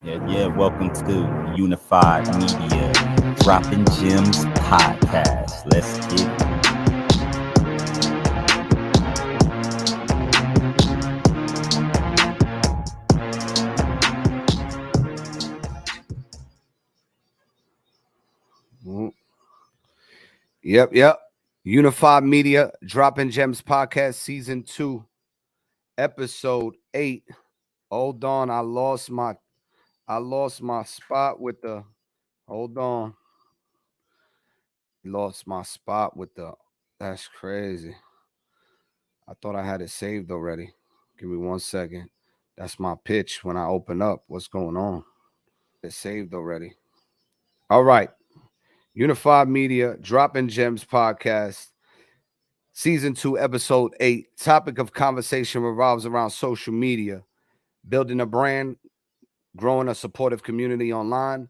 Yeah. Welcome to Unified Media Dropping Gems podcast. Let's get it. Mhm. Yep. Unified Media Dropping Gems Podcast Season 2, Episode 8. Hold on, I lost my spot with the hold on. Lost my spot with the that's crazy. I thought I had it saved already. Give me 1 second. That's my pitch when I open up. What's going on? It's saved already. All right. Unified Media Dropping Gems Podcast Season 2, Episode 8. Topic of conversation revolves around social media, building a brand, growing a supportive community online,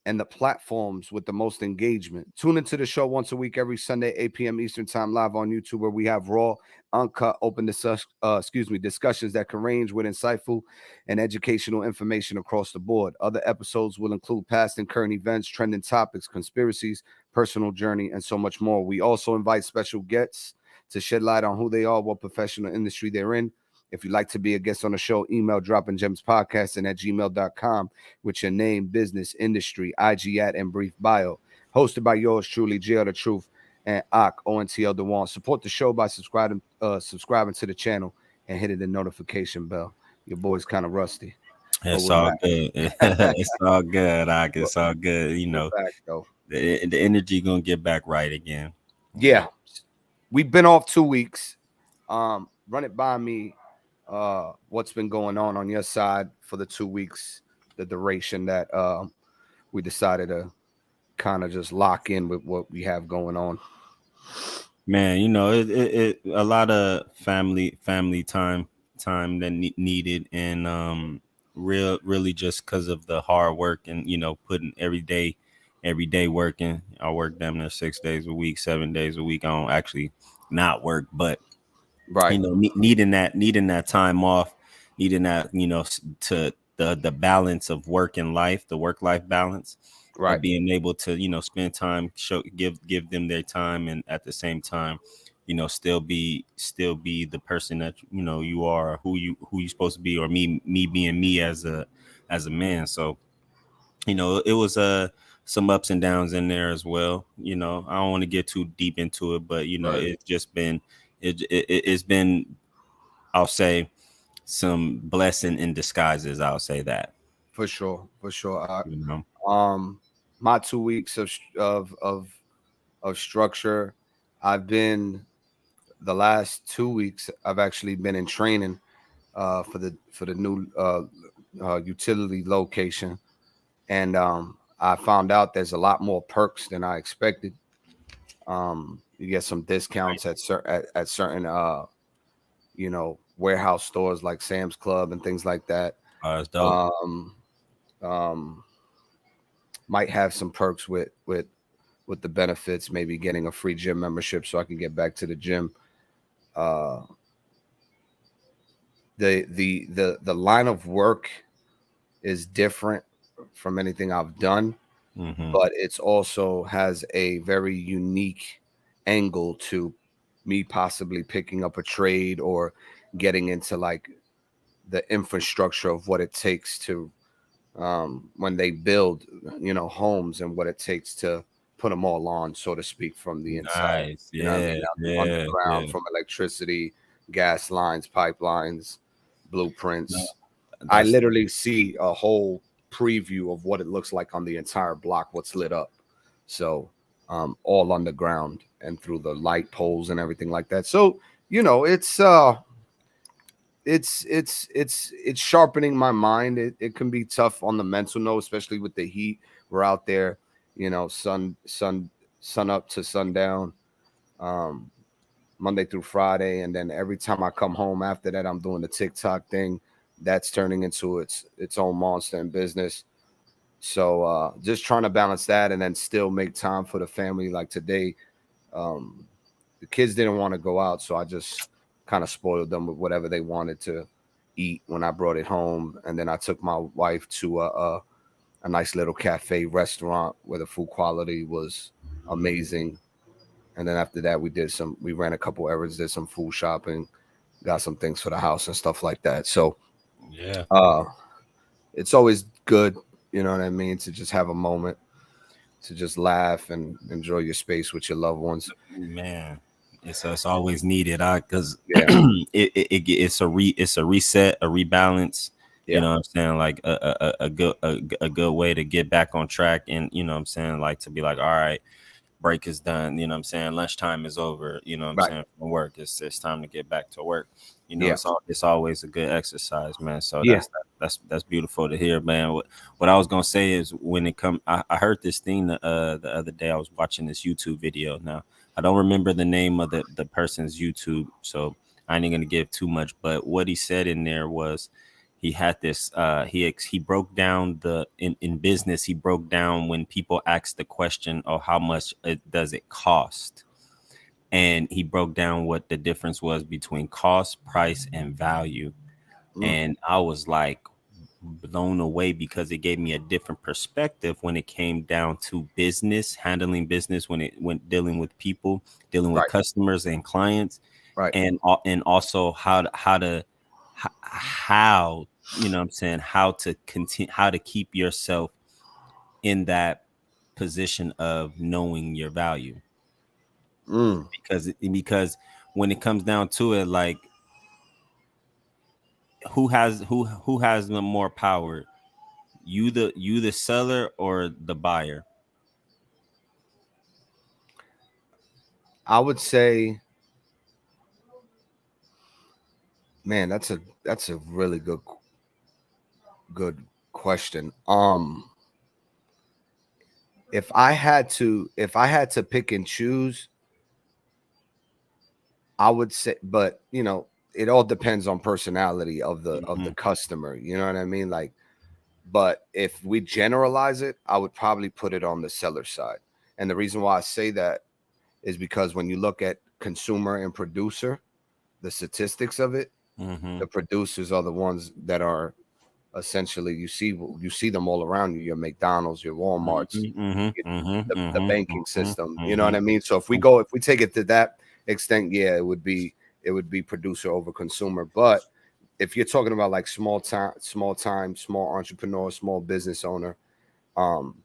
and the platforms with the most engagement. Tune into the show once a week, every Sunday, 8 p.m. Eastern Time, live on YouTube, where we have raw, uncut, open discussions that can range with insightful and educational information across the board. Other episodes will include past and current events, trending topics, conspiracies, personal journey, and so much more. We also invite special guests to shed light on who they are, what professional industry they're in. If you'd like to be a guest on the show, email droppinggemspodcast at gmail.com with your name, business, industry, IG at, and brief bio. Hosted by yours truly, GL The Truth and ONTL Dewan. Support the show by subscribing to the channel and hitting the notification bell. Your boy's kind of rusty, but It's we're all back. good. It's all good. We're, It's all good. we're back though. The energy gonna get back right again. Yeah, we've been off 2 weeks. Run it by me. What's been going on your side for the 2 weeks, the duration that we decided to kind of just lock in with what we have going on. Man, it a lot of family time that needed, and really just because of the hard work and putting every day working. I work damn near 6 days a week, 7 days a week. I don't actually not work, but Right, needing that time off, needing that to the balance of work and life, the work life balance, right. being able to spend time, give them their time, and at the same time still be the person that you are, who you supposed to be, or me being me as a man. So it was some ups and downs in there as well. I don't want to get too deep into it, but Right. it's just been it's been, I'll say, some blessing in disguises. I'll say that. For sure, for sure. You know. My 2 weeks of structure. I've been the last 2 weeks. I've actually been in training for the new utility location, and I found out there's a lot more perks than I expected. You get some discounts at certain warehouse stores like Sam's Club and things like that. It's dope. Um, um, might have some perks with the benefits, maybe getting a free gym membership so I can get back to the gym. Uh, the line of work is different from anything I've done, Hmm. but it's also has a very unique angle to me possibly picking up a trade or getting into like the infrastructure of what it takes to when they build homes and what it takes to put them all on, so to speak, from the inside. Nice. You know what I mean? Yeah. Down to Yeah. underground, Yeah. from electricity, gas lines, pipelines, No, blueprints. I that's literally see a whole preview of what it looks like on the entire block, what's lit up. So all underground and through the light poles and everything like that. So it's sharpening my mind. It can be tough on the mental note, especially with the heat. We're out there, sun up to sundown, um, Monday through Friday, and then every time I come home after that, I'm doing the TikTok thing. That's turning into its own monster in business. So just trying to balance that and then still make time for the family. Like today, um, the kids didn't want to go out, so I just kind of spoiled them with whatever they wanted to eat when I brought it home, and then I took my wife to a nice little cafe restaurant where the food quality was amazing. And then after that, we ran a couple errands, did some food shopping, got some things for the house and stuff like that. So Yeah. it's always good, you know what I mean, to just have a moment to just laugh and enjoy your space with your loved ones. Man, it's always needed. Because Yeah, it's a reset, a rebalance. You yeah, know what I'm saying? Like a good way to get back on track, and you know what I'm saying, like to be like, all right, break is done. You know what I'm saying? Lunchtime is over. You know what I'm right. saying? From work, it's time to get back to work. You know, Yeah, it's always a good exercise, man. So yeah. that's beautiful to hear, man. What I was gonna say is when it come, I heard this thing the other day. I was watching this YouTube video. Now I don't remember the name of the person's YouTube, so I ain't gonna give too much. But what he said in there was he had this he broke down in business. He broke down when people ask the question, oh, how much does it cost, and he broke down what the difference was between cost, price, and value. Mm, And I was like blown away because it gave me a different perspective when it came down to business, handling business, when it went dealing with people, dealing with right, customers and clients, right. and also how you know what I'm saying, how to continue, how to keep yourself in that position of knowing your value. Mm. Because when it comes down to it, like who has the more power, you the seller or the buyer? I would say, man, that's a really good question. If I had to pick and choose, I would say, but it all depends on personality of the Mhm. customer. You know what I mean? Like, but if we generalize it, I would probably put it on the seller side. And the reason why I say that is because when you look at consumer and producer, the statistics of it, Mhm. the producers are the ones that are essentially, you see them all around you, your McDonald's, your Mhm. Walmarts, Mhm. Mhm. the Mhm. banking Mhm. system. You know what Mhm. I mean? So if we take it to that extent, yeah, it would be producer over consumer. But if you're talking about like small entrepreneur, small business owner, um,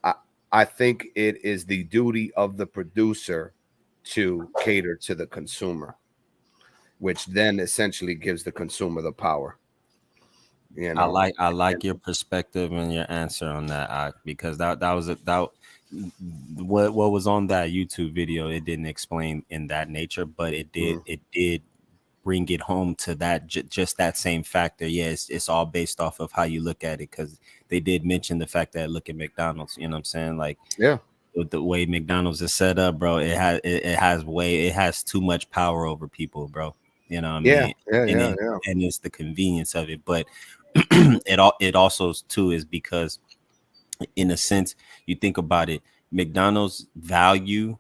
I I think it is the duty of the producer to cater to the consumer, which then essentially gives the consumer the power. You know, I and like your perspective and your answer on that, because that was what was on that YouTube video. It didn't explain in that nature, but mm, it did bring it home to that just that same factor. Yeah, it's all based off of how you look at it, because they did mention the fact that look at McDonald's. You know what I'm saying? Like yeah, with the way McDonald's is set up, bro, it has too much power over people, bro. You know what I yeah, mean? yeah, And yeah, it yeah. and it's the convenience of it, but it also too is because in a sense you think about it, McDonald's value,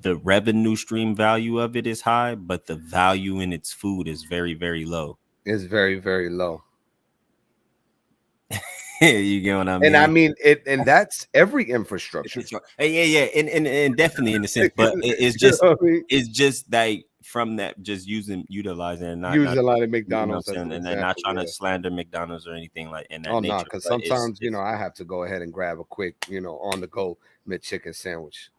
the revenue stream value of it is high, but the value in its food is very, very low. It's very, very low. You get what I And I mean? mean it, and that's every infrastructure. Yeah, and definitely in a sense, but You know what I mean? it's just like from that, just utilizing and Use not a lot of you know what I'm McDonald's as saying, an and then not example. trying to Yeah. slander McDonald's or anything like in that Oh no, nature, because but sometimes it's I have to go ahead and grab a quick, on the go McChicken sandwich.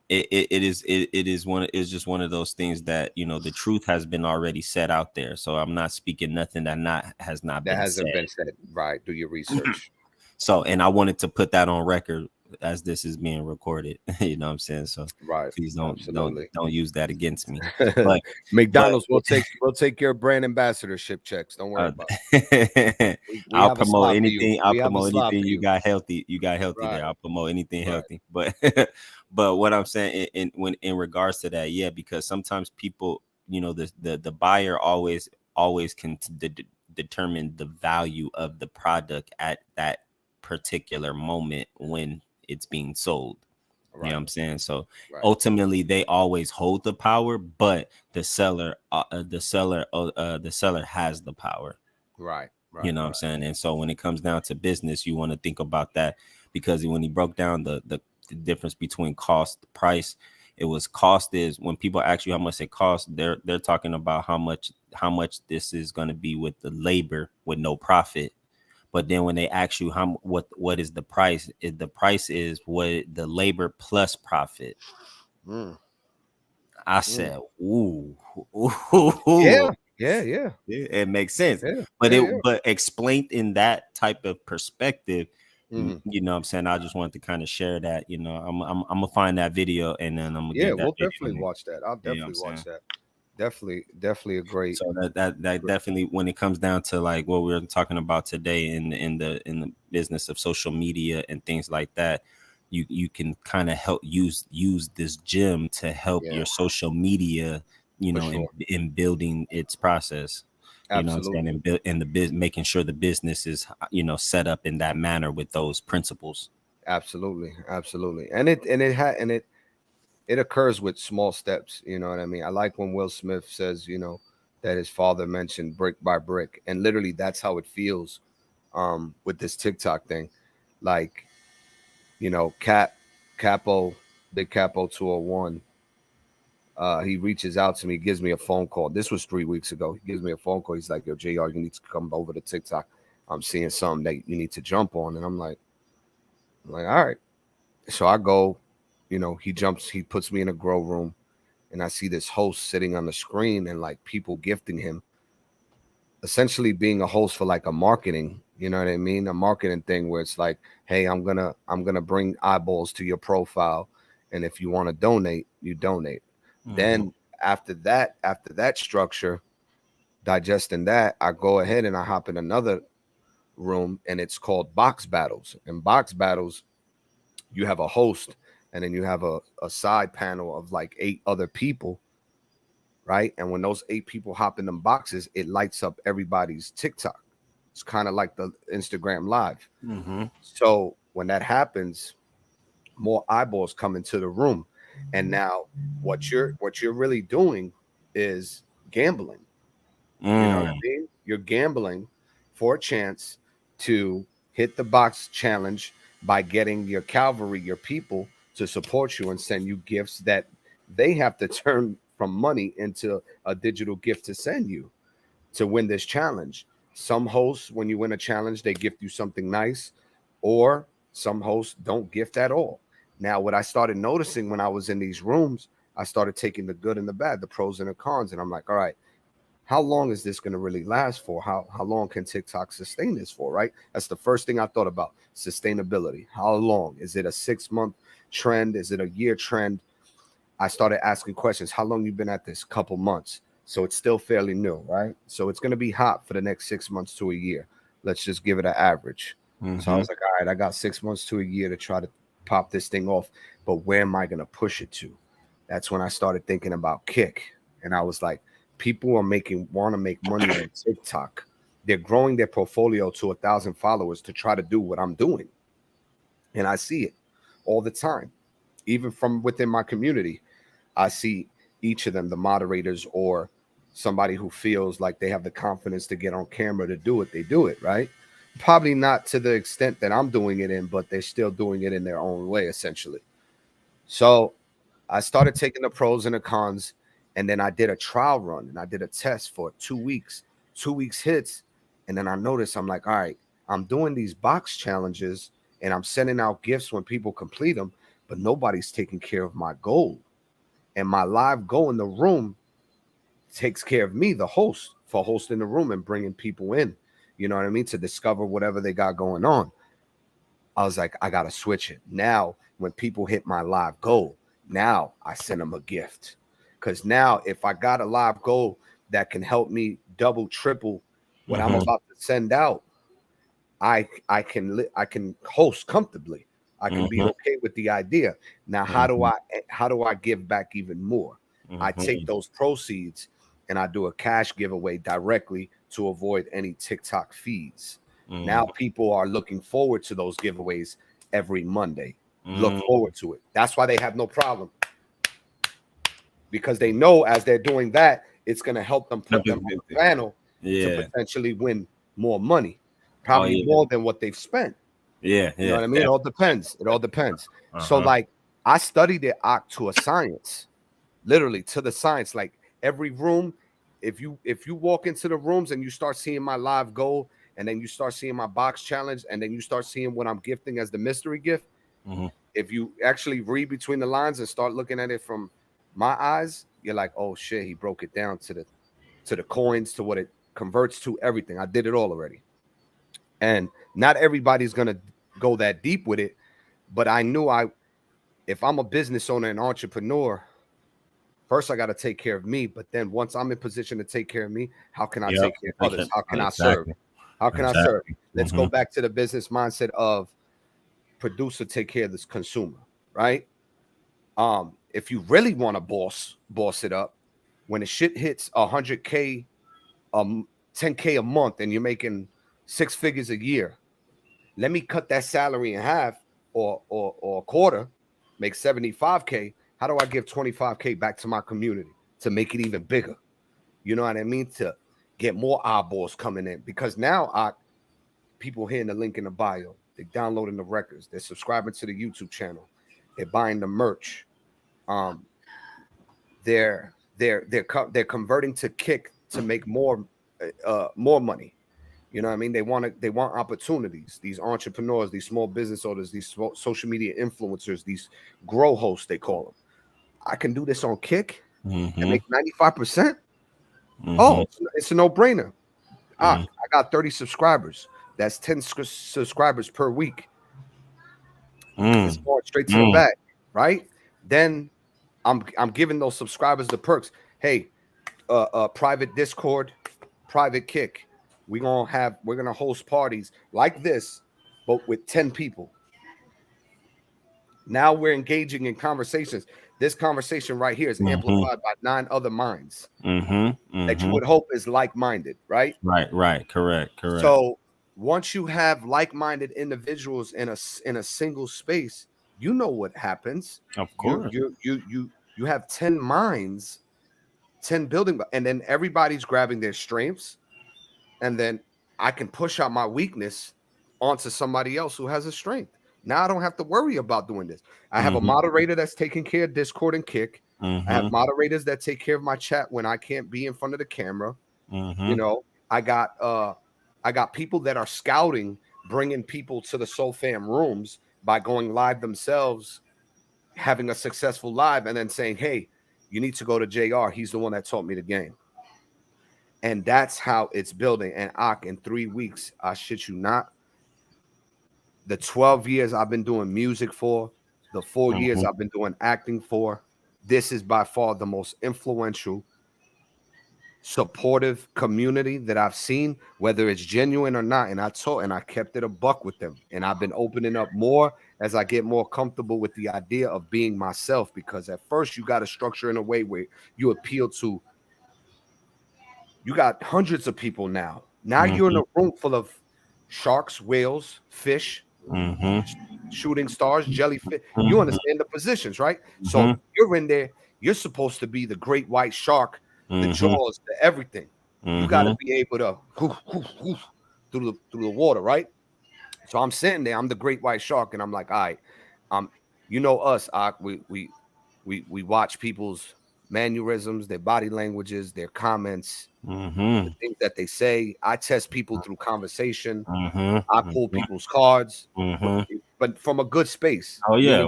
it is one, it's just one of those things that, you know, the truth has been already set out there, so I'm not speaking nothing that not has not That been hasn't said. been said. Right. Do your research. So, and I wanted to put that on record as this is being recorded. You know what I'm saying? So Right. please Absolutely. don't use that against me. But but McDonald's will take your brand ambassadorship checks. Don't worry uh, about it. We I'll have a promote slot for you. anything. I'll We have a promote slot anything for you you. got healthy. You got healthy Right. there. I'll promote anything Right. healthy. But but what I'm saying when in regards to that, yeah, because sometimes people, you know, the buyer always can determine the value of the product at that particular moment when it's being sold. You know what I'm saying? So Right. ultimately they always hold the power, but the seller has the power. Right. You know what I'm saying? And so when it comes down to business, you want to think about that, because when he broke down the difference between cost price, it was cost is when people ask you how much it costs, they're talking about how much this is going to be with the labor with no profit. But then when they ask you what is the price, the price is what the labor plus profit. I said, ooh, Yeah. it makes sense. Yeah. But Yeah. Yeah. but explained in that type of perspective, Mhm. you know what I'm saying? I just wanted to kind of share that, I'm gonna find that video, and then I'm gonna Yeah, give that we'll video. definitely watch that. I'll You know what I'm definitely watch saying? that. Definitely a great. So that definitely, when it comes down to like what we're talking about today in the business of social media and things like that, you can kind of help use this gym to help Yeah, your social media, for in sure. building its process. You know what I'm saying? Absolutely. And build and making sure the business is set up in that manner with those principles. Absolutely. And it occurs with small steps, you know what I mean? I like when Will Smith says, that his father mentioned brick by brick, and literally that's how it feels with this TikTok thing. Like, Capo, Big Capo 201, he reaches out to me, gives me a phone call. This was 3 weeks ago. He gives me a phone call. He's like, "Yo, JR, you need to come over to TikTok. I'm seeing something that you need to jump on." And I'm like, all right. So I go, he puts me in a grow room, and I see this host sitting on the screen and like people gifting him, essentially being a host for like a marketing, you know what I mean? A marketing thing where it's like, hey, I'm gonna bring eyeballs to your profile. And if you want to donate, you donate. Then after that structure, digesting that, I go ahead and I hop in another room, and it's called box battles. And box battles, you have a host, and then you have a side panel of like 8 other people, right? And when those 8 people hop in them boxes, it lights up everybody's TikTok. It's kind of like the Instagram live. So when that happens, more eyeballs come into the room. And now what you're really doing is gambling. You know what I mean? You're gambling for a chance to hit the box challenge by getting your cavalry, your people, to support you and send you gifts that they have to turn from money into a digital gift to send you to win this challenge. Some hosts, when you win a challenge, they gift you something nice, or some hosts don't gift at all. Now, what I started noticing when I was in these rooms, I started taking the good and the bad, the pros and the cons, and I'm like, all right, how long is this going to really last for? How long can TikTok sustain this for? Right? That's the first thing I thought about. Sustainability. How long? Is it a 6 month trend? Is it a year trend? I started asking questions. How long you been at this? Couple months. So it's still fairly new, right? So it's going to be hot for the next 6 months to a year. Let's just give it an average. So I was like, all right, I got 6 months to a year to try to pop this thing off, but where am I going to push it to? That's when I started thinking about Kick. And I was like, people want to make money on TikTok. They're growing their portfolio to 1,000 followers to try to do what I'm doing. And I see it all the time, even from within my community. I see each of them, the moderators or somebody who feels like they have the confidence to get on camera to do it, they do it, right? Probably not to the extent that I'm doing it in, but they're still doing it in their own way, essentially. So I started taking the pros and the cons, and then I did a trial run and I did a test for 2 weeks. 2 weeks hits, and then I noticed I'm like, all right, I'm doing these box challenges and I'm sending out gifts when people complete them, but nobody's taking care of my goal. And my live goal in the room takes care of me, the host, for hosting the room and bringing people in, you know what I mean, to discover whatever they got going on. I was like, I gotta switch it. Now, when people hit my live goal, now I send them a gift. Because now, if I got a live goal that can help me double, triple what I'm about to send out, I can host comfortably. I can be okay with the idea. Now, how do I give back even more? I take those proceeds and I do a cash giveaway directly to avoid any TikTok fees. Now people are looking forward to those giveaways every Monday. look forward to it. That's why they have no problem, because they know as they're doing that, it's going to help them put them on the panel to potentially win more money, probably more than what they've spent. You know what I mean? It all depends. It all depends. So like I studied it to a science, literally to the science. Like every room, if you walk into the rooms and you start seeing my live goal, and then you start seeing my box challenge, and then you start seeing what I'm gifting as the mystery gift. If you actually read between the lines and start looking at it from my eyes, you're like, oh shit, he broke it down to the coins, to what it converts to, everything. I did it all already. And not everybody's gonna go that deep with it, but I knew if I'm a business owner and entrepreneur, first I got to take care of me. But then once I'm in position to take care of me, how can I take care of others? How can I serve? How can I serve? Let's go back to the business mindset of producer take care of this consumer, right? If you really want to boss it up, when the shit hits 100K, 10K a month, and you're making 6 figures a year, let me cut that salary in half or a quarter, make 75K. How do I give 25K back to my community to make it even bigger? You know what I mean? To get more eyeballs coming in, because now people hitting the link in the bio, they're downloading the records, they're subscribing to the YouTube channel, they're buying the merch, they're converting to Kick to make more money. You know what I mean? They want opportunities. These entrepreneurs, these small business owners, these social media influencers, these grow hosts, they call them. I can do this on Kick and make 95%. Oh, it's a no-brainer. I got 30 subscribers. That's 10 subscribers per week. It's going straight to the bag, right? Then I'm giving those subscribers the perks. Hey, private Discord, private Kick. We're gonna host parties like this, but with 10 people. Now we're engaging in conversations. This conversation right here is amplified by 9 other minds that you would hope is like-minded, right? Right. Correct. So once you have like-minded individuals in a single space, you know what happens. Of course, you have 10 minds, 10 building, and then everybody's grabbing their strengths, and then I can push out my weakness onto somebody else who has a strength. Now I don't have to worry about doing this. I have a moderator that's taking care of Discord and Kick. I have moderators that take care of my chat when I can't be in front of the camera. You know, I got people that are scouting, bringing people to the Soul Fam rooms by going live themselves, having a successful live, and then saying, hey, you need to go to JR. He's the one that taught me the game. And that's how it's building. And in 3 weeks, I shit you not, the 12 years I've been doing music for, the 4 years I've been doing acting for, this is by far the most influential, supportive community that I've seen, whether it's genuine or not. And I kept it a buck with them. And I've been opening up more as I get more comfortable with the idea of being myself, because at first you got to structure in a way where you appeal to, you got hundreds of people now. Now you're in a room full of sharks, whales, fish, shooting stars, jellyfish. You understand the positions, right? So you're in there. You're supposed to be the great white shark, the jaws, the everything. You got to be able to through the water, right? So I'm sitting there. I'm the great white shark, and I'm like, all right, you know us. We watch people's mannerisms, their body languages, their comments, the things that they say. I test people through conversation. I pull people's cards, but from a good space. Oh yeah,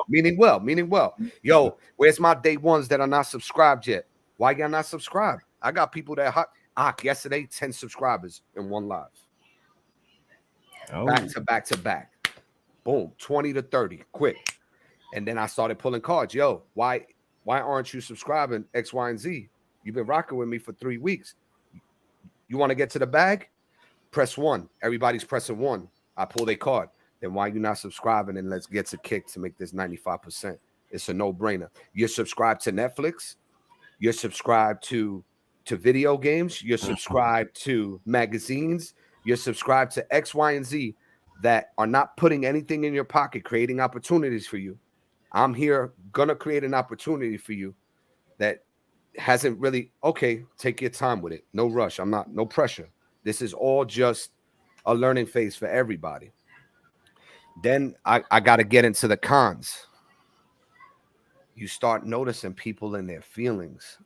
meaning well. Yo, where's my day ones that are not subscribed yet? Why y'all not subscribed? I got people that yesterday 10 subscribers in one live, back to back, boom, 20 to 30, quick. And then I started pulling cards. Yo, why aren't you subscribing X, Y, and Z? You've been rocking with me for 3 weeks. You want to get to the bag? Press 1. Everybody's pressing 1. I pull their card. Then why you not subscribing? And let's get to Kick to make this 95%. It's a no-brainer. You're subscribed to Netflix. You're subscribed to video games. You're subscribed to magazines. You're subscribed to X, Y, and Z. that are not putting anything in your pocket, creating opportunities for you. I'm here gonna create an opportunity for you that hasn't really, okay, take your time with it. No rush. I'm not, no pressure. This is all just a learning phase for everybody. Then I got to get into the cons. You start noticing people in their feelings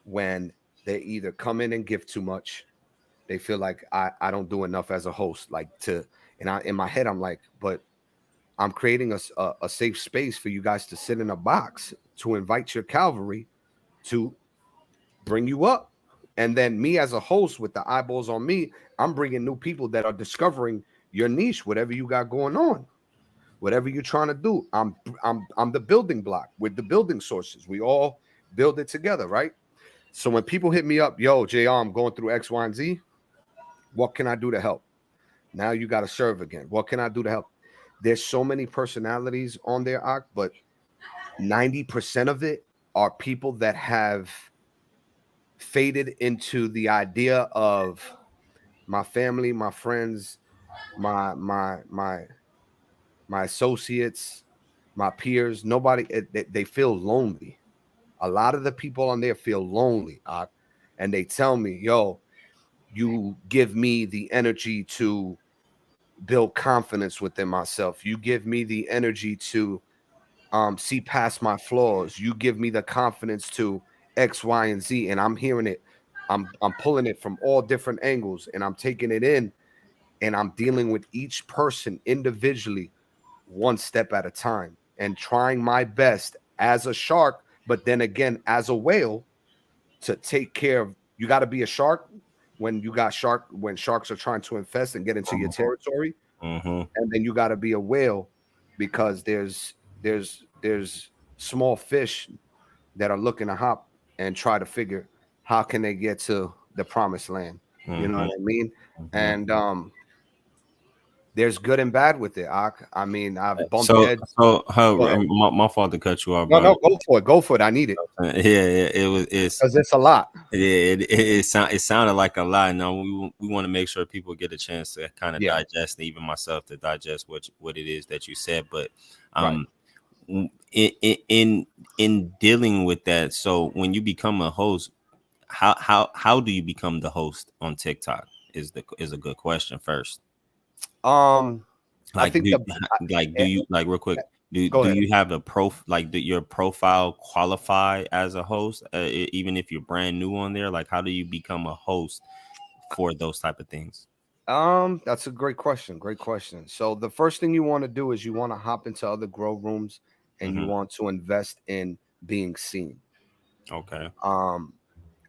when they either come in and give too much. They feel like I don't do enough as a host, like and in my head, I'm like, but I'm creating a safe space for you guys to sit in a box to invite your cavalry to bring you up. And then me as a host with the eyeballs on me, I'm bringing new people that are discovering your niche, whatever you got going on, whatever you're trying to do. I'm the building block with the building sources. We all build it together, right? So when people hit me up, yo, JR, I'm going through X, Y, and Z. What can I do to help? Now you got to serve again. What can I do to help? There's so many personalities on there, but 90% of it are people that have faded into the idea of my family, my friends, my associates, my peers. Nobody, they feel lonely. A lot of the people on there feel lonely, and they tell me, yo, you give me the energy to build confidence within myself. You give me the energy to see past my flaws. You give me the confidence to X, Y, and Z. And I'm hearing it. I'm pulling it from all different angles, and I'm taking it in, and I'm dealing with each person individually, one step at a time, and trying my best as a shark, but then again as a whale, to take care of. You got to be a shark when sharks are trying to infest and get into your territory, and then you got to be a whale because there's small fish that are looking to hop and try to figure how can they get to the promised land. You know what I mean? And there's good and bad with it. I mean, I've bumped heads. So my fault to cut you off. No, go for it. I need it. Yeah, it's because it's a lot. Yeah, it sounded like a lot. Now we want to make sure people get a chance to kind of digest, and even myself to digest what it is that you said. But in dealing with that, so when you become a host, how do you become the host on TikTok is a good question first. I think do you like real quick? Do you have a your profile qualify as a host, even if you're brand new on there? Like, how do you become a host for those type of things? That's a great question. Great question. So the first thing you want to do is you want to hop into other grow rooms and you want to invest in being seen. Okay.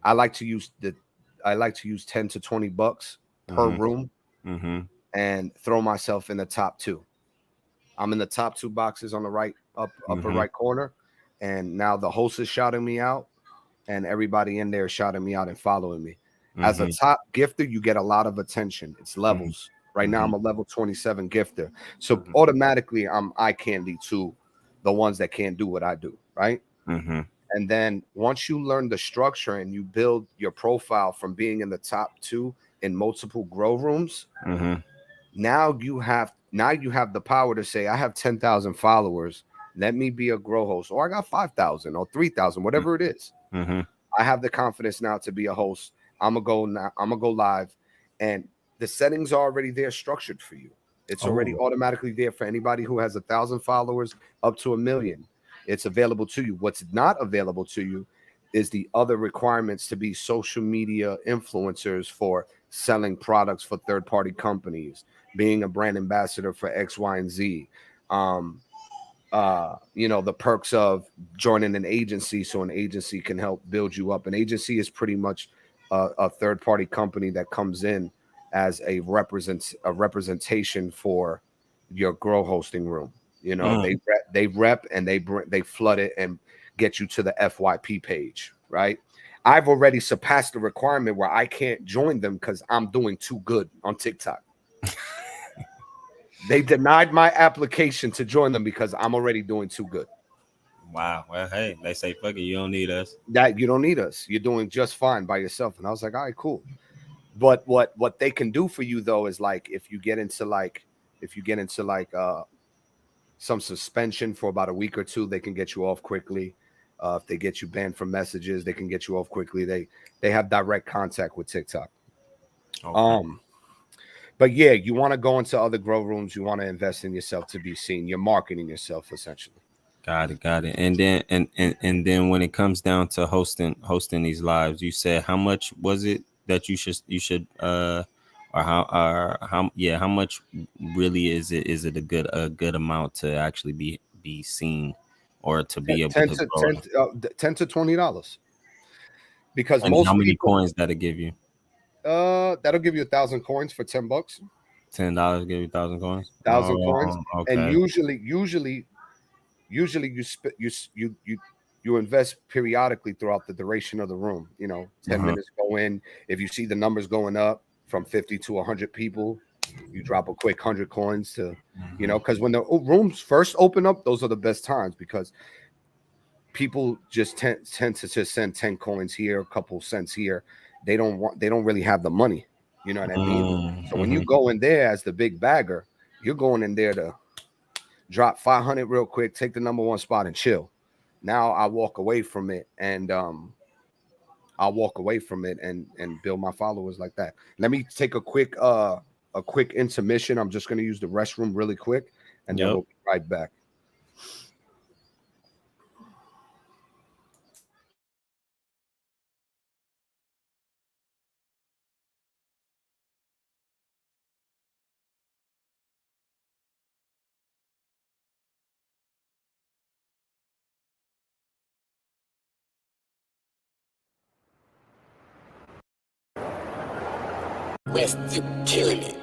I like to use 10 to 20 bucks per room and throw myself in the top 2. I'm in the top 2 boxes on the upper right corner, and now the host is shouting me out, and everybody in there is shouting me out and following me. As a top gifter, you get a lot of attention. It's levels. Right now, I'm a level 27 gifter, so automatically I'm eye candy to the ones that can't do what I do, right? And then once you learn the structure and you build your profile from being in the top 2 in multiple grow rooms, now you have the power to say, I have 10,000 followers. Let me be a grow host, or I got 5,000 or 3,000, whatever it is. I have the confidence now to be a host. I'm gonna go live, and the settings are already there, structured for you. It's already automatically there for anybody who has 1,000 followers up to 1 million. It's available to you. What's not available to you is the other requirements to be social media influencers for selling products for third-party companies, being a brand ambassador for X, Y, and Z. The perks of joining an agency, so an agency can help build you up. An agency is pretty much a third-party company that comes in as a representation for your grow hosting room. They rep and they flood it and get you to the FYP page, right? I've already surpassed the requirement where I can't join them because I'm doing too good on TikTok. They denied my application to join them because I'm already doing too good. Wow. Well, hey, they say, fuck it, you don't need us. That you don't need us. You're doing just fine by yourself. And I was like, all right, cool. But what they can do for you though is like if you get into like If you get into like some suspension for about a week or two, they can get you off quickly. If they get you banned from messages, they can get you off quickly. They have direct contact with TikTok. Okay. But yeah, you want to go into other grow rooms. You want to invest in yourself to be seen. You're marketing yourself essentially. Got it. And then and then when it comes down to hosting these lives, you said how much was it that you should or how much really is it a good amount to actually be seen or to be able to grow? $10 to $20. Because and most how many people, coins that'll give you? That'll give you 1,000 coins for $10. $10 give you 1,000 coins. 1,000 coins. Okay. And usually you invest periodically throughout the duration of the room. 10 minutes go in. If you see the numbers going up from 50 to 100 people, you drop a quick 100 coins to, because when the rooms first open up, those are the best times because people just tend to just send 10 coins here, a couple cents here. They don't really have the money. You know what I mean? So when you go in there as the big bagger, you're going in there to drop 500 real quick, take the number one spot and chill. Now I walk away from it and build my followers like that. Let me take a quick intermission. I'm just going to use the restroom really quick and then we'll be right back. West killing it.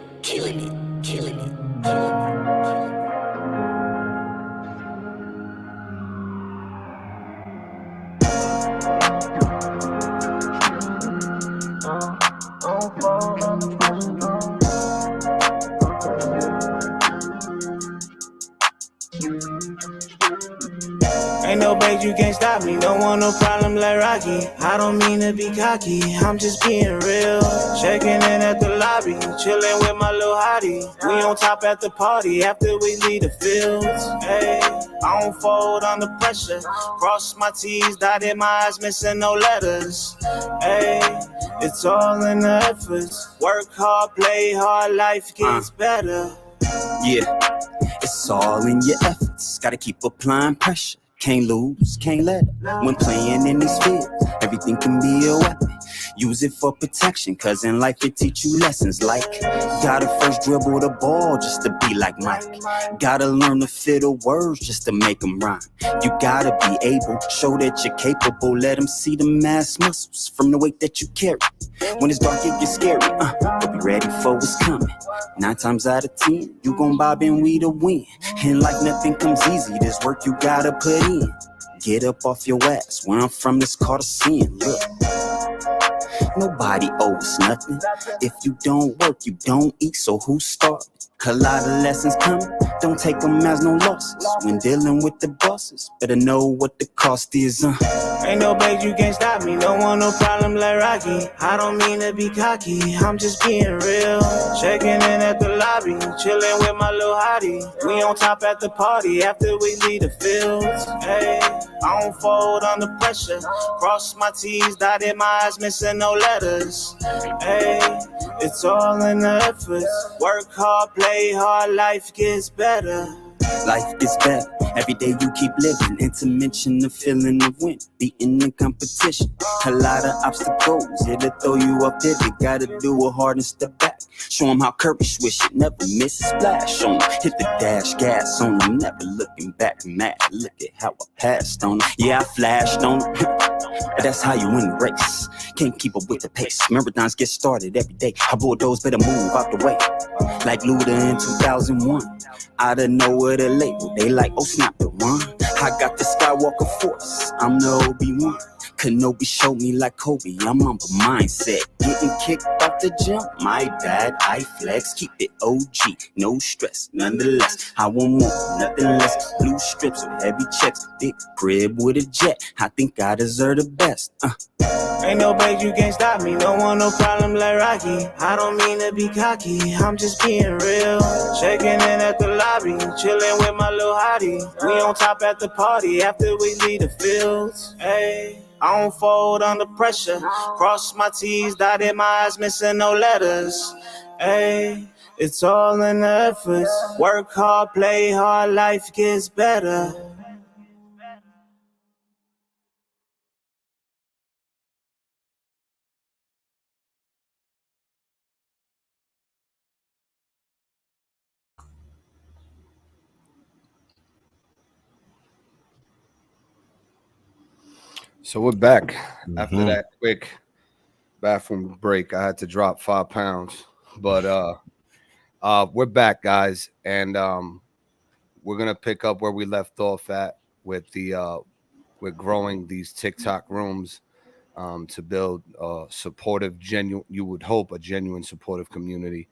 Ain't no bait, you can't stop me. Don't want no problem like Rocky. I don't mean to be cocky, I'm just being real. Checking in at the lobby, chilling with my little hottie. We on top at the party after we leave the fields. Hey, I don't fold under pressure. Cross my T's, dotted my I's, missing no letters. Hey, it's all in the efforts. Work hard, play hard, life gets better. Yeah, it's all in your efforts. Gotta keep applying pressure. Can't lose, can't let up. When playing in these fields, everything can be a weapon. Use it for protection, cause in life it teach you lessons like gotta first dribble the ball just to be like Mike. Gotta learn to fit the words just to make them rhyme. You gotta be able, show that you're capable. Let them see the mass muscles from the weight that you carry. When it's dark, it gets scary, but be ready for what's coming. 9 times out of 10, you gon' bob and we the win. In life, nothing comes easy, there's work you gotta put in. Get up off your ass, where I'm from, this called a sin. Look, nobody owes nothing. If you don't work, you don't eat, so who started? A lot of lessons coming, don't take them as no losses. When dealing with the bosses, better know what the cost is. Ain't no bait, you can't stop me. Don't want no problem like Rocky. I don't mean to be cocky, I'm just being real. Checking in at the lobby, chilling with my little hottie. We on top at the party after we leave the fields. Hey, I don't fold under pressure. Cross my T's, dotted my I's, missing no letters. Hey, it's all in the efforts. Work hard, play hard, life gets better. Life gets better. Every day you keep living, and to mention the feeling of win, beating the competition. A lot of obstacles, it'll throw you up there. You gotta do it hard and step back. Show them how Curry swish it, never miss a splash on them. Hit the dash, gas on them, never looking back. Mad, look at how I passed on them. Yeah, I flashed on them, but that's how you win the race. Can't keep up with the pace. Marathons get started every day. I bulldoze, better move out the way. Like Luda in 2001. Out of nowhere, the label, they like, oh snap, the one. I got the Skywalker force, I'm the Obi-Wan. Kenobi showed me like Kobe, I'm on the mindset. Getting kicked off the gym, my bad, I flex. Keep it OG, no stress, nonetheless. I want more, nothing less. Blue strips with heavy checks, big crib with a jet. I think I deserve the best. Ain't no bait, you can't stop me. Don't want no problem like Rocky. I don't mean to be cocky, I'm just being real. Checking in at the lobby, chilling with my little hottie. We on top at the party after we leave the fields. Hey, I don't fold under pressure. Cross my T's, dotted my I's, missing no letters. Hey, it's all in the efforts. Work hard, play hard, life gets better. So we're back after that quick bathroom break. I had to drop 5 pounds, but we're back, guys, and we're gonna pick up where we left off at with the we're growing these TikTok rooms to build a supportive, genuine. You would hope a genuine, supportive community.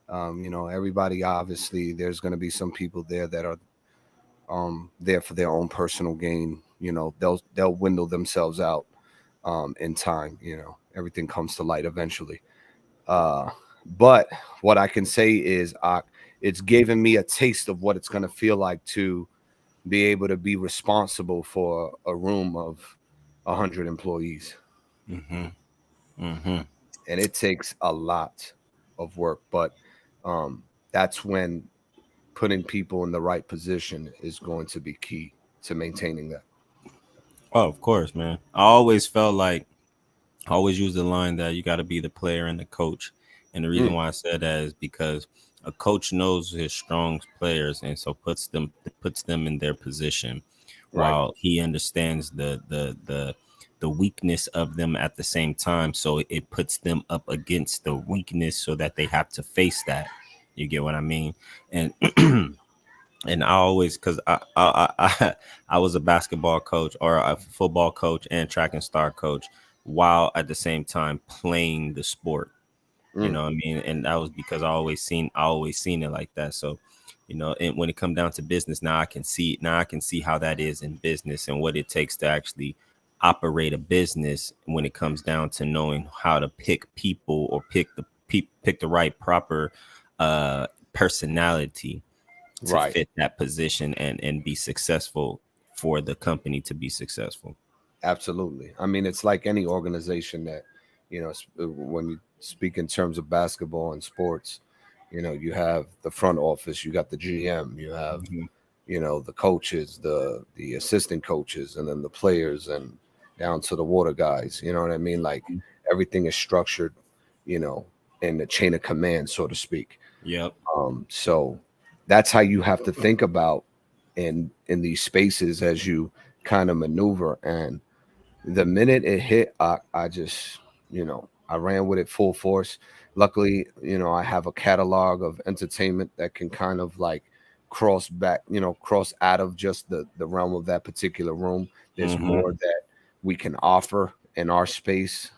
You know, everybody, obviously, there's gonna be some people there that are there for their own personal gain. You know, they'll window themselves out in time. You know, everything comes to light eventually. But what I can say is it's given me a taste of what it's going to feel like to be able to be responsible for a room of 100 employees. And it takes a lot of work, but that's when putting people in the right position is going to be key to maintaining that. Oh, of course, man. I always felt like I always use the line that you got to be the player and the coach. And the reason why I said that is because a coach knows his strong players and so puts them in their position, while he understands the weakness of them at the same time. So it puts them up against the weakness so that they have to face that. You get what I mean? And and I always, because I was a basketball coach or a football coach and track and star coach, while at the same time playing the sport. You know what I mean? And that was because I always seen it like that. So, you know, and when it comes down to business, now I can see how that is in business and what it takes to actually operate a business when it comes down to knowing how to pick people or pick the right proper personality to fit that position and be successful for the company to be successful. Absolutely. I mean, it's like any organization that, you know, when you speak in terms of basketball and sports, you know, you have the front office, you got the GM, you have, you know, the coaches, the assistant coaches, and then the players, and down to the water guys. You know what I mean? Like everything is structured, you know, in the chain of command, so to speak. Yep. So that's how you have to think about in these spaces as you kind of maneuver. And the minute it hit, I just, you know, I ran with it full force. Luckily, you know, I have a catalog of entertainment that can kind of like cross out of just the realm of that particular room. There's more that we can offer in our space,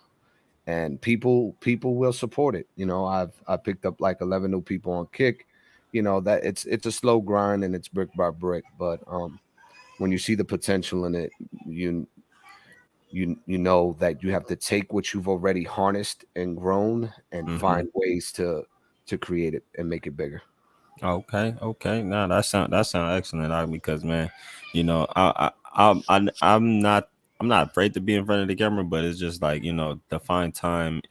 and people will support it. You know, I picked up like 11 new people on Kick. You know, that it's a slow grind and it's brick by brick, but when you see the potential in it, you know that you have to take what you've already harnessed and grown and find ways to create it and make it bigger. Okay. No, that sound excellent, because man, you know, I'm not afraid to be in front of the camera, but it's just like, you know, to find time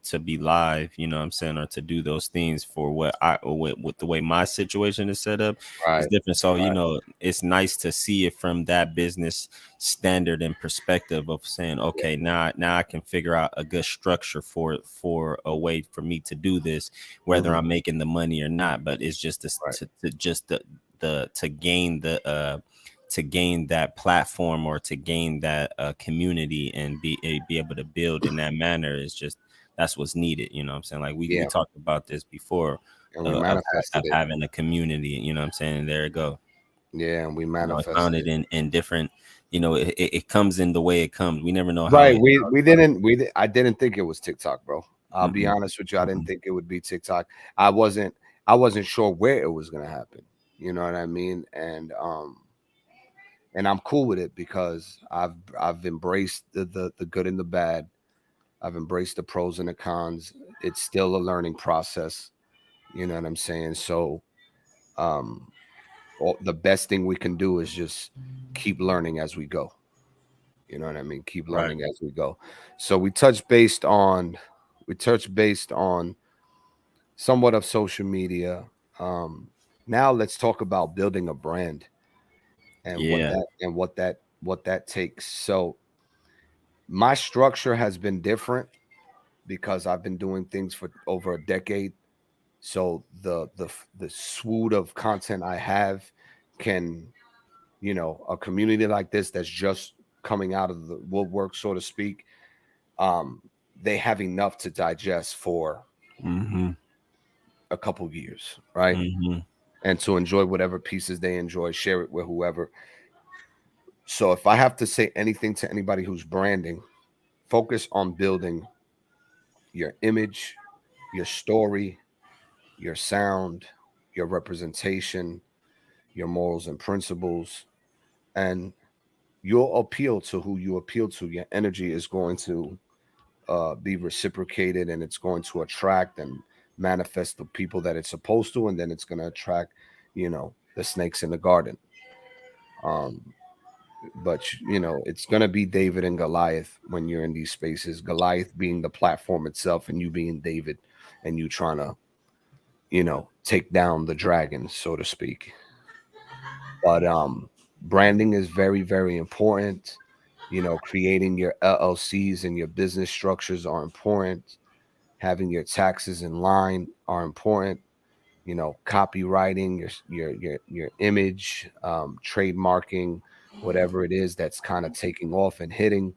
to be live, you know what I'm saying, or to do those things for what with the way my situation is set up is different. So, you know, it's nice to see it from that business standard and perspective of saying, okay, now I can figure out a good structure for a way for me to do this, whether I'm making the money or not. But it's just to gain that platform or to gain that community and be able to build in that manner is just, that's what's needed. You know what I'm saying? Like we talked about this before, of having a community, you know what I'm saying? And there it go. Yeah, and we manifested found it in different you know, it comes in the way it comes. We never know how. Right. I didn't think it was TikTok, bro. I'll be Mhm. honest with you. I didn't Mhm. think it would be TikTok. I wasn't sure where it was gonna happen. You know what I mean? And I'm cool with it because I've embraced the good and the bad. I've embraced the pros and the cons. It's still a learning process. You know what I'm saying? So um the best thing we can do is just keep learning as we go. You know what I mean? Keep Right. learning as we go. So we touched based on somewhat of social media. Now let's talk about building a brand and Yeah. what that takes. So my structure has been different because I've been doing things for over a decade. So the swoop of content I have can, you know, a community like this that's just coming out of the woodwork, so to speak, they have enough to digest for Mm-hmm. a couple years, right? Mm-hmm. And to enjoy whatever pieces they enjoy, share it with whoever. So if I have to say anything to anybody who's branding, focus on building your image, your story, your sound, your representation, your morals and principles, and you'll appeal to who you appeal to. Your energy is going to be reciprocated, and it's going to attract and manifest the people that it's supposed to, and then it's going to attract, you know, the snakes in the garden. But you know, it's going to be David and Goliath when you're in these spaces. Goliath being the platform itself, and you being David, and you trying to, you know, take down the dragon, so to speak. But branding is very, very important. You know, creating your LLCs and your business structures are important. Having your taxes in line are important. You know, copywriting your image, trademarking, whatever it is that's kind of taking off and hitting.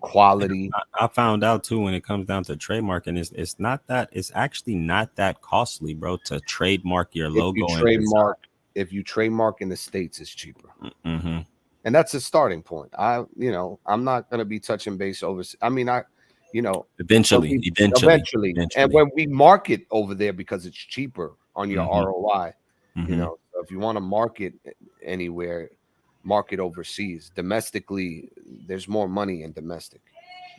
Quality. I found out too when it comes down to trademarking, it's not that it's actually not that costly, bro, to trademark your logo and design. If you trademark in the States, it's cheaper. Mm-hmm. And that's a starting point. You know, I'm not going to be touching base over. I mean, you know, Eventually. And when we market over there because it's cheaper on your Mhm. ROI, Mhm. you know, so if you want to market anywhere, market overseas. Domestically, there's more money in domestic.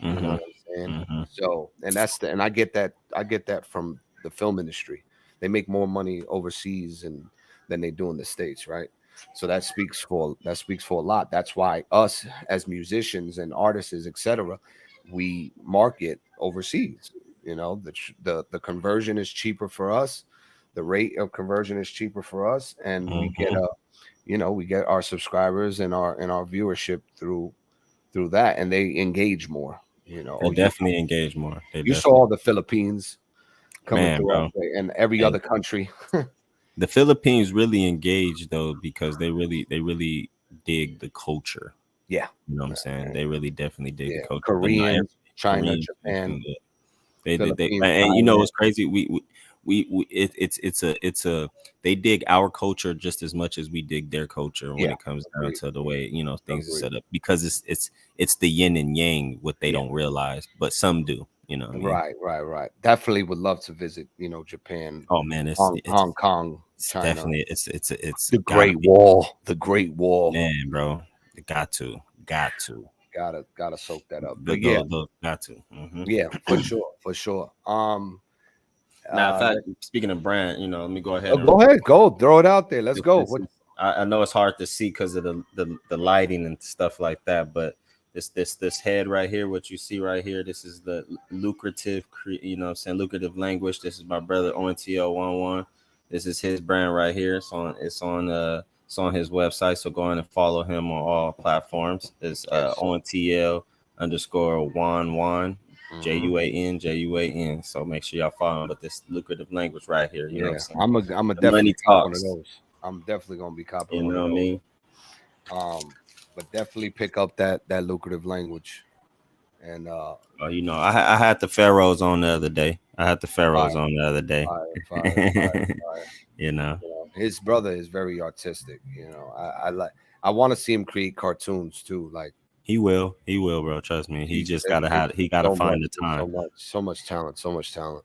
You know Mhm. what I'm saying? Mhm. So, and I get that from the film industry. They make more money overseas than they do in the States, right? So that speaks for a lot. That's why us as musicians and artists, etc., we market overseas. You know, the conversion is cheaper for us. The rate of conversion is cheaper for us, and we get Mhm. we get our subscribers and our viewership through that, and they engage more. You know, They definitely engage more. you saw the Philippines coming Man, through, bro. and every Hey. other country. The Philippines really engage though because they really dig the culture. Yeah, You know what I'm saying? They really definitely dig the culture. But not Koreans, China, Koreans, Japan, they Philippines, and you know Thailand. what's crazy? It's a they dig our culture just as much as we dig their culture when it comes down to the way, you know, things are set up, because it's the yin and yang, what they don't realize, but some do, you know what I mean? Right. Definitely would love to visit, you know, Japan, Oh man, Hong Kong, it's China. definitely it's The gotta Great be. Wall. The Great Wall. Man, bro, got to. Gotta soak that up. But Got to. Mm-hmm. yeah, for sure. Matter of fact, speaking of brand, you know, let me go ahead and go ahead, throw it out there. Let's go. I know it's hard to see because of the lighting and stuff like that, but this head right here, what you see right here, this is the lucrative, you know what I'm saying, lucrative language. This is my brother ONTL11. This is his brand right here. It's on his website, so go on and follow him on all platforms. It's ONTL_Juan. JUAN. So make sure y'all follow him with this lucrative language right here. You know what I'm saying? I'm a definitely cop one of those. I'm definitely gonna be copying. You know what I mean? But definitely pick up that lucrative language. And you know, I had the Pharaohs on the other day. Fire. You know, his brother is very artistic. You know, I want to see him create cartoons too. Like He will, bro. Trust me. He just gotta so find the much, time. so much talent, so much talent.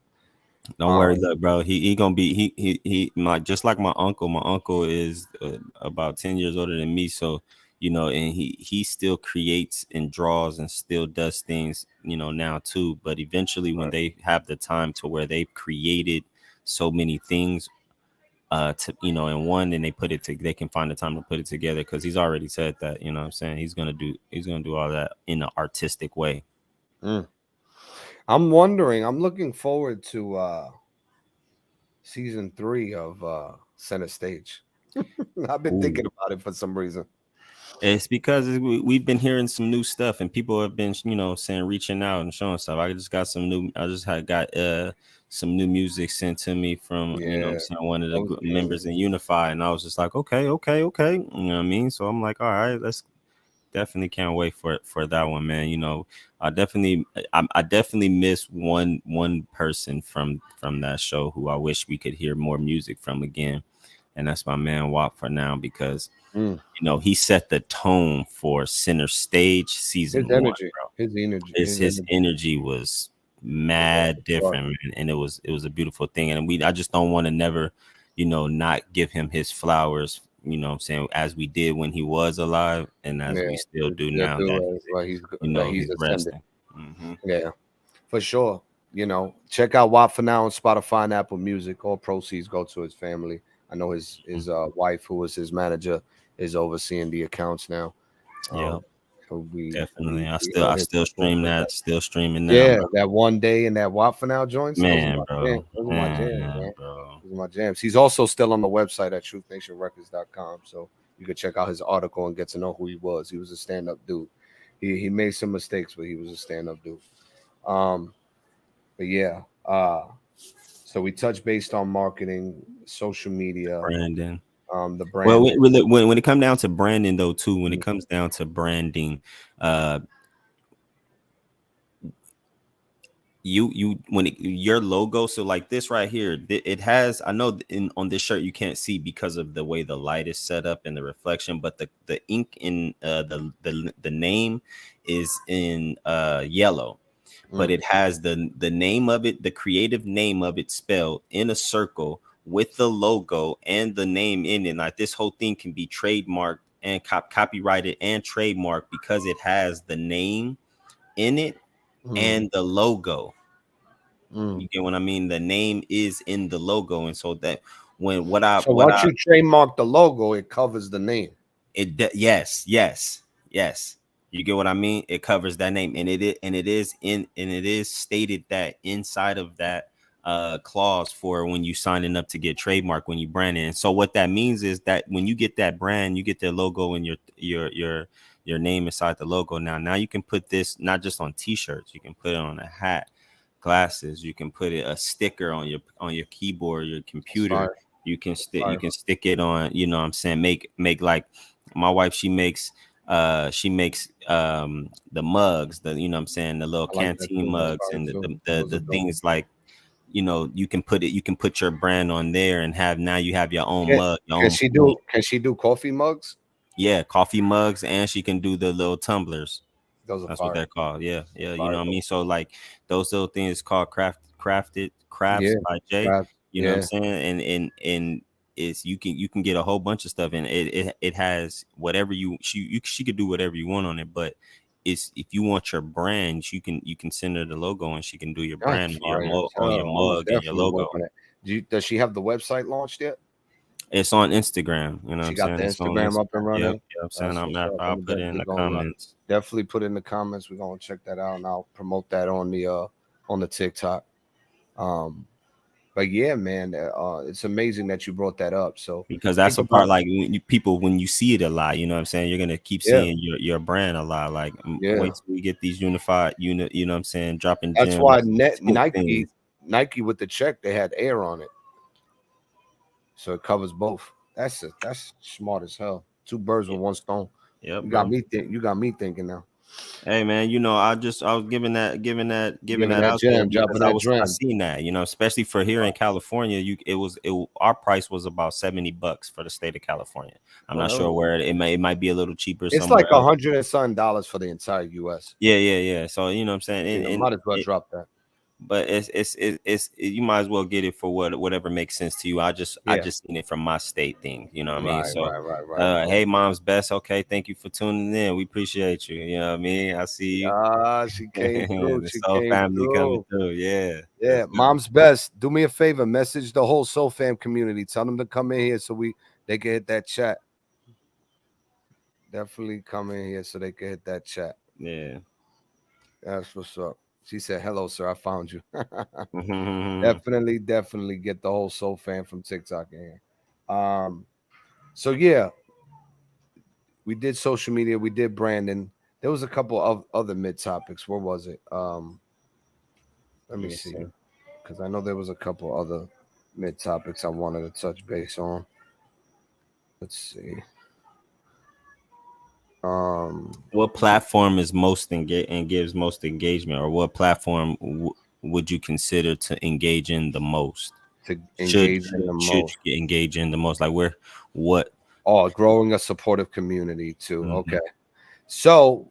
Don't worry, look, bro. He gonna be my just like my uncle. My uncle is about 10 years older than me, so you know, and he still creates and draws and still does things, you know, now too. But eventually, when they have the time to where they've created so many things, to you know, in one, then they can find the time to put it together because he's already said that, you know what I'm saying, he's gonna do all that in an artistic way. I'm looking forward to season 3 of Center Stage. I've been thinking about it for some reason. It's because we've been hearing some new stuff and people have been, you know, saying, reaching out and showing stuff. I just got some new some new music sent to me from, you know what I'm saying, one of the members in Unify, and I was just like, okay, you know what I mean? So I'm like, all right, let's definitely can't wait for that one, man. You know, I definitely miss one person from that show who I wish we could hear more music from again, and that's my man WAP for now, because you know, he set the tone for Center Stage season 1, bro. His energy was mad different, man, and it was a beautiful thing. And I just don't want to never, you know, not give him his flowers, you know what I'm saying, as we did when he was alive and as we still do now that he's, you know, he's resting. Yeah, for sure. You know, check out WAP for now on Spotify and Apple Music. All proceeds go to his family. I know his wife, who was his manager, is overseeing the accounts now. Yeah, definitely. I still stream that. Still streaming now. Yeah, bro. that One Day and that WAP for Now joints. Man, bro. Those are my jams, man. Those are my jams. He's also still on the website at TruthNationRecords.com, so you can check out his article and get to know who he was. He was a stand-up dude. He made some mistakes, but he was a stand-up dude. But yeah, so we touched based on marketing, social media, branding. The brand. Well, when it comes down to branding, though, too, when it comes down to branding, your logo, so like this right here, it has, I know on this shirt you can't see because of the way the light is set up and the reflection, but the ink in the name is in yellow. But it has the name of it, the creative name of it, spelled in a circle with the logo and the name in it. Like, this whole thing can be trademarked and copyrighted and trademarked because it has the name in it and the logo. You get what I mean? The name is in the logo, and so that once you trademark the logo, it covers the name. Yes. You get what I mean? It covers that name, and it is stated that inside of that clause for when you signing up to get trademark, when you brand it. And so what that means is that when you get that brand, you get their logo and your name inside the logo. Now you can put this not just on t-shirts, you can put it on a hat, glasses, you can put it a sticker on your keyboard, your computer. You can stick it on, you know what I'm saying, make like my wife, she makes the mugs, you know what I'm saying, the little canteen mugs and the things, like, you know, you can put your brand on there and you have your own mug. Can she do coffee mugs? Yeah, coffee mugs, and she can do the little tumblers. That's what they're called. Yeah. You know what I mean? So like those little things called crafts by Jay. You know what I'm saying? And it's you can get a whole bunch of stuff, and it has whatever she could do whatever you want on it, but it's, if you want your brand, you can send her the logo and she can do your brand on your mug and your logo. Does she have the website launched yet? It's on Instagram. You know, she got the Instagram up and running. Yep, I'm saying I'll put it in the comments. Definitely put it in the comments. We're gonna check that out, and I'll promote that on the TikTok. But yeah, man, it's amazing that you brought that up. So because that's a part, like, when you see it a lot, you know what I'm saying, you're gonna keep seeing your brand a lot. Like, wait till we get these unified unit, you know what I'm saying, dropping. That's why Nike with the check, they had air on it, so it covers both. That's smart as hell. Two birds with one stone. Yep, you got me thinking now. Hey man, you know, I was giving that Giving that that out there gem, because dropping that I gem. seen that, you know, especially for here in California, our price was about $70 for the state of California. I'm not sure Well, where it might be a little cheaper it's somewhere like else. $100 and something for the entire US. Yeah. So you know what I'm saying, You know, might as well drop that. but you might as well get it for whatever makes sense to you. I just seen it from my state thing, you know what I mean? So Right. hey, mom's best. Okay, thank you for tuning in. We appreciate you. You know what I mean? I see you. She came through. The She Soul came family coming through. through. Yeah. Yeah, mom's best. Do me a favor, message the whole Soul Fam community. Tell them to come in here so they can hit that chat. Definitely come in here so they can hit that chat. Yeah. That's what's up. She said, "Hello, sir. I found you." Mhm. Definitely get the whole Soul Fam from TikTok in here. So yeah, we did social media, we did branding. There was a couple of other mid topics. Where was it? Let me see, because I know there was a couple other mid topics I wanted to touch base on. Let's see. What platform is most and gives most engagement, or what platform would you consider to engage in the most? To engage in the most. You engage in the most? Like what? Oh, growing a supportive community too. Mhm. Okay. So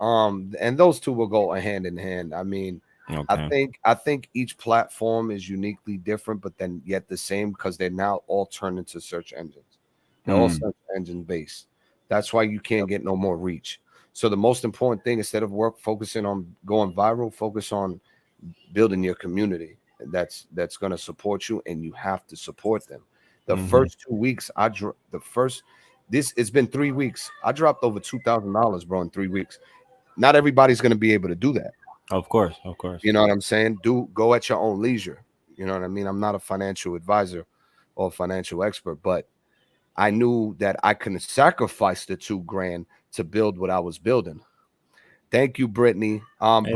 and those two will go hand in hand. I mean, Okay. I think each platform is uniquely different, but then yet the same because they're now all turned into search engines. They're all search engine based. That's why you can't get no more reach. So the most important thing, instead of focusing on going viral, focus on building your community. That's going to support you, and you have to support them. The first 2 weeks, it's been 3 weeks. I dropped over $2,000, bro, in 3 weeks. Not everybody's going to be able to do that. Of course. You know what I'm saying? Go at your own leisure. You know what I mean? I'm not a financial advisor or financial expert, but I knew that I couldn't sacrifice the $2,000 to build what I was building. Thank you, Brittany. Hey,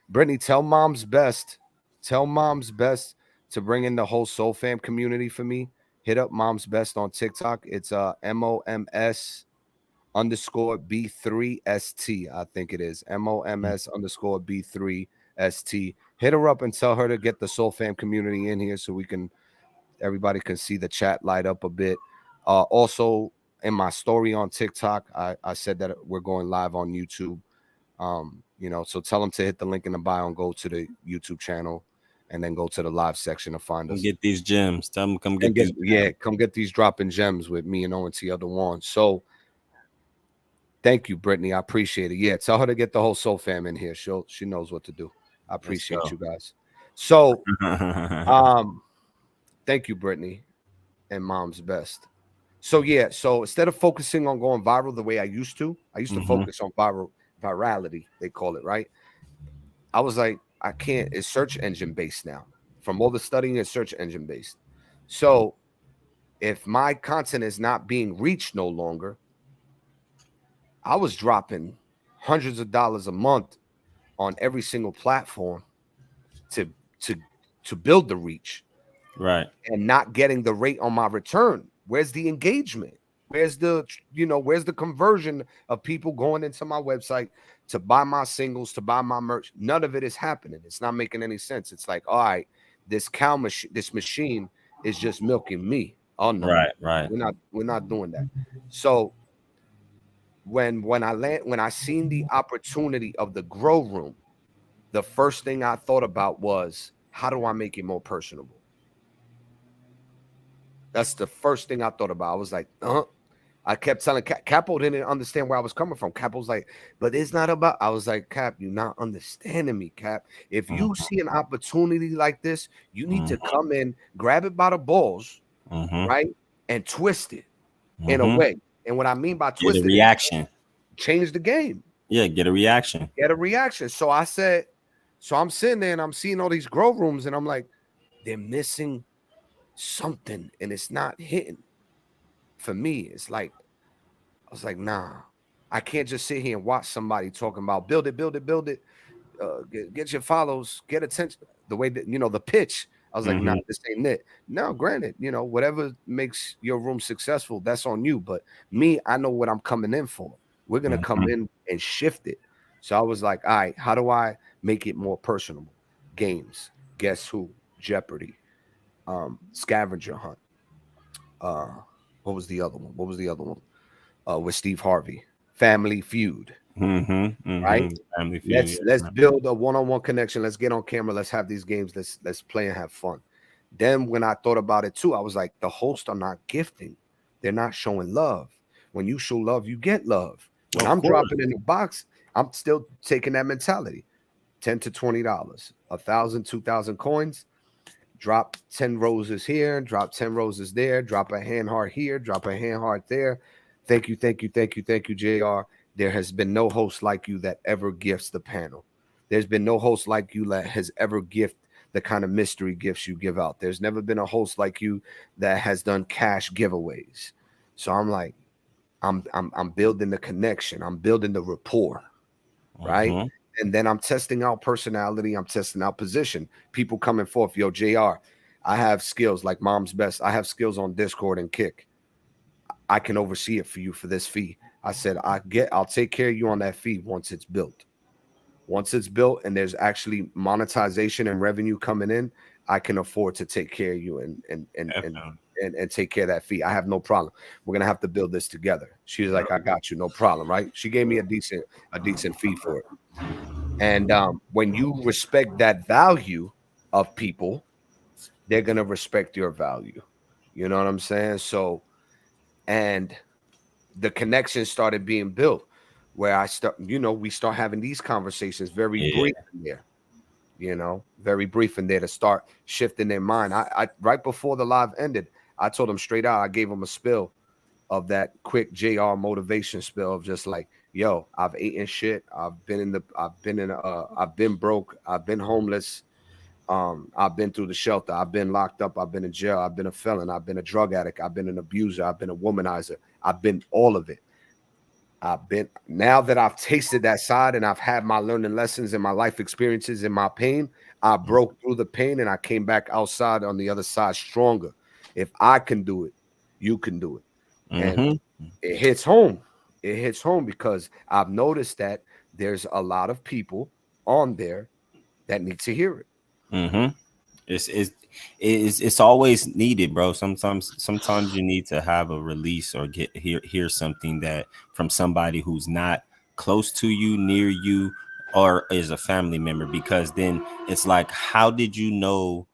Brittany, tell mom's best. Tell mom's best to bring in the whole Soul Fam community for me. Hit up mom's best on TikTok. It's MOMS underscore B3ST. I think it is MOMS underscore B3ST. Hit her up and tell her to get the Soul Fam community in here so everybody can see the chat light up a bit. Also, in my story on TikTok, I said that we're going live on YouTube. You know, so tell them to hit the link in the bio and go to the YouTube channel and then go to the live section to find us. Get these gems. Tell them come get these. Yeah, come get these dropping gems with me and ONT Other One. So thank you, Brittany. I appreciate it. Yeah, tell her to get the whole Soul Fam in here. She knows what to do. I appreciate you guys. So thank you, Brittany, and mom's best. So yeah, so instead of focusing on going viral the way I used to focus on virality, they call it, right? I was like, I can't. It's search engine based now. From all the studying, it's search engine based. So if my content is not being reached no longer, I was dropping hundreds of dollars a month on every single platform to build the reach, right, and not getting the rate on my return. Where's the engagement? Where's the conversion of people going into my website to buy my singles, to buy my merch? None of it is happening. It's not making any sense. It's like, all right, this machine is just milking me. Oh no, right. We're not doing that. So when I seen the opportunity of the grow room, the first thing I thought about was, how do I make it more personable? That's the first thing I thought about. I was like, I kept telling Capo didn't understand where I was coming from. Capo's like, but it's not about. I was like, Cap, you're not understanding me, Cap. If you see an opportunity like this, you need to come in, grab it by the balls, right, and twist it in a way. And what I mean by twist it, reaction, change the game. Yeah, get a reaction. So I said, so I'm sitting there and I'm seeing all these grow rooms, and I'm like, they're missing something, and it's not hitting for me. It's like, I was like, nah, I can't just sit here and watch somebody talking about build it, get your follows, get attention, the way that, the pitch. I was like, nah, this ain't it. Now, granted, whatever makes your room successful, that's on you. But me, I know what I'm coming in for. We're gonna come in and shift it. So I was like, all right, how do I make it more personable? Games, Guess Who, Jeopardy, Scavenger Hunt. What was the other one? With Steve Harvey, Family Feud. Right? Family Feud. Let's build a one-on-one connection. Let's get on camera. Let's have these games. Let's play and have fun. Then when I thought about it too, I was like, the hosts are not gifting. They're not showing love. When you show love, you get love. When I'm dropping in the box, I'm still taking that mentality. $10 to $20, 1,000, 2,000 coins. Drop 10 roses here, drop 10 roses there, drop a hand heart here, drop a hand heart there. Thank you, JR. There has been no host like you that ever gifts the panel. There's been no host like you that has ever gifted the kind of mystery gifts you give out. There's never been a host like you that has done cash giveaways. So I'm like, I'm building the connection. I'm building the rapport, right? And then I'm testing out personality. I'm testing out position. People coming forth, yo, JR, I have skills like Mom's Best. I have skills on Discord and Kick. I can oversee it for you for this fee. I said, I'll take care of you on that fee once it's built. Once it's built and there's actually monetization and revenue coming in, I can afford to take care of you and take care of that fee. I have no problem. We're gonna have to build this together. She was like, I got you, no problem, right? She gave me a decent fee for it. And when you respect that value of people, they're gonna respect your value. You know what I'm saying? So, and the connection started being built where we start having these conversations very brief in there, very brief in there to start shifting their mind. I right before the live ended, I told them straight out, I gave them a spill of that quick JR motivation spill of just like, yo, I've eaten shit. I've been broke. I've been homeless. I've been through the shelter. I've been locked up. I've been in jail. I've been a felon. I've been a drug addict. I've been an abuser. I've been a womanizer. I've been all of it. Now that I've tasted that side and I've had my learning lessons and my life experiences and my pain, I broke through the pain and I came back outside on the other side stronger. If I can do it, you can do it. And it hits home. It hits home because I've noticed that there's a lot of people on there that need to hear it. It's always needed, bro. Sometimes you need to have a release or hear something that from somebody who's not close to you, near you, or is a family member, because then it's like, how did you know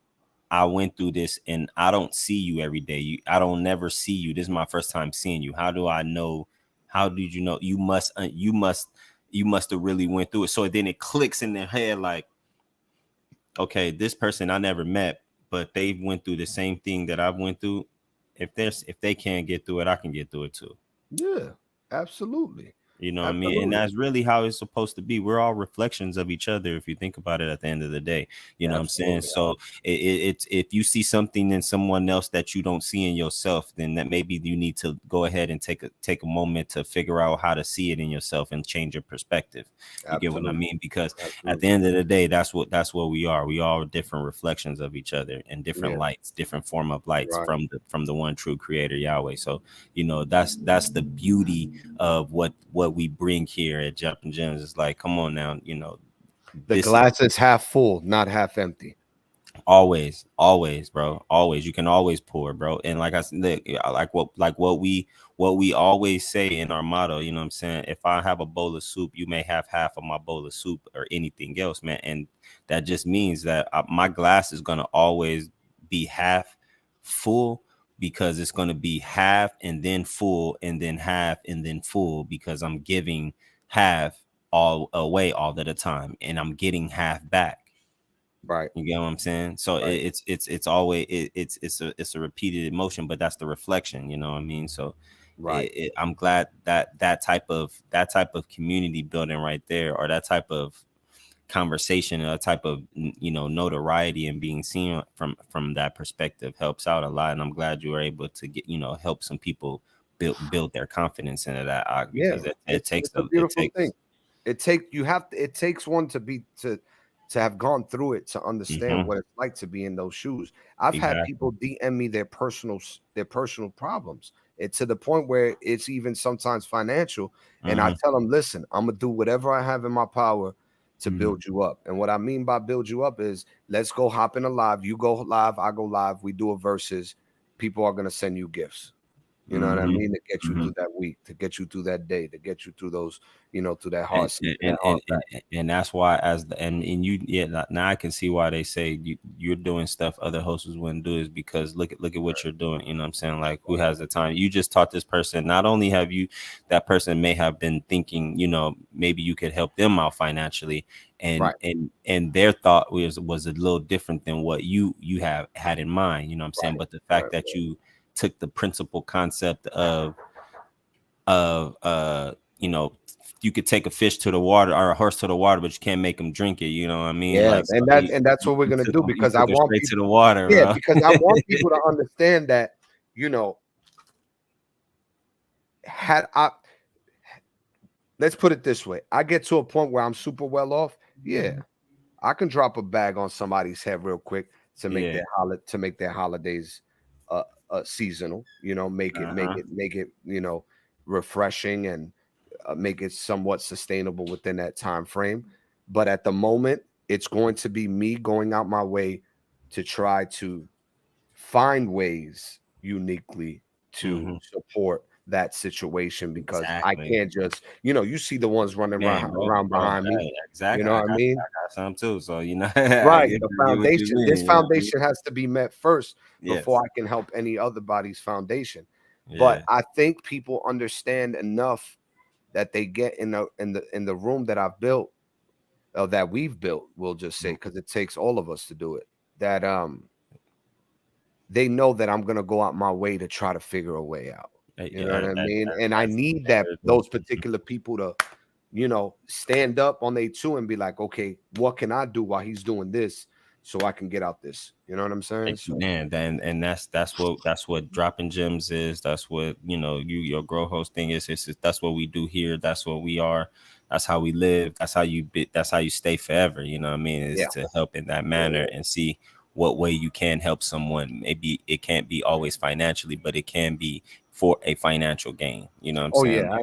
I went through this and I don't see you every day? I don't never see you. This is my first time seeing you. How do I know? How did you know? You must have really went through it. So then it clicks in their head like, okay, this person I never met, but they went through the same thing that I went through. If they can't get through it, I can get through it too. Yeah, absolutely. You know what I mean? And that's really how it's supposed to be. We're all reflections of each other, if you think about it at the end of the day. You know what I'm saying? So it's if you see something in someone else that you don't see in yourself, then that maybe you need to go ahead and take a moment to figure out how to see it in yourself and change your perspective. You get what I mean? Because at the end of the day, that's what we are. We all are different reflections of each other and different lights, different form of lights from the one true creator, Yahweh. So, that's the beauty of what we bring here at Jumping Gems. It's like, come on now, the glass is half full, not half empty. Always, bro. Always. You can always pour, bro. And like I said, like what we always say in our motto, you know what I'm saying? If I have a bowl of soup, you may have half of my bowl of soup or anything else, man. And that just means that my glass is going to always be half full, because it's going to be half and then full and then half and then full, because I'm giving half all away all at a time and I'm getting half back. Right. You get what I'm saying? So it's always it's a repeated emotion, but that's the reflection, you know what I mean? So I'm glad that type of community building right there, or that type of conversation, a type of notoriety and being seen from that perspective helps out a lot. And I'm glad you were able to get help some people build their confidence into that, because it takes a beautiful thing. It takes one to have gone through it to understand what it's like to be in those shoes. I've had people DM me their personal problems It's to the point where it's even sometimes financial. And I tell them, listen, I'm gonna do whatever I have in my power to build you up. And what I mean by build you up is let's go hop in a live. You go live, I go live. We do a versus. People are gonna send you gifts. You know what I mean? To get you through that week, to get you through that day, to get you through those, through that hard season. And that's why and you now I can see why they say you're doing stuff other hosts wouldn't do, is because look at what you're doing. You know what I'm saying? Like, who has the time? You just taught this person. Not only have you, that person may have been thinking, maybe you could help them out financially, and their thought was a little different than what you have had in mind. You know what I'm saying? But the fact that you took the principal concept of you could take a fish to the water or a horse to the water, but you can't make them drink it. You know what I mean? Yeah, and that's what we're gonna do, because I want people to the water. Yeah, bro. because I want people to understand that, let's put it this way. I get to a point where I'm super well off. Yeah, I can drop a bag on somebody's head real quick to make their holidays seasonal, make it refreshing, and make it somewhat sustainable within that time frame. But at the moment, it's going to be me going out my way to try to find ways uniquely to support that situation, because I can't just, you see the ones running around behind me. Exactly. You know what I mean? I got some too. So, right. The foundation, this foundation has to be met first before I can help any other body's foundation. Yeah. But I think people understand enough that they get in the room that I've built, that we've built, we'll just say, because it takes all of us to do it, that they know that I'm gonna go out my way to try to figure a way out. You know what I mean? And I need those particular people to, stand up on their two and be like, okay, what can I do while he's doing this so I can get out this? You know what I'm saying? Man, and that's what Dropping Gems is. That's what your grow host thing is. That's what we do here. That's what we are. That's how we live. That's how you stay forever. You know what I mean? Is to help in that manner and see what way you can help someone. Maybe it can't be always financially, but it can be for a financial gain. You know what I'm saying? Yeah,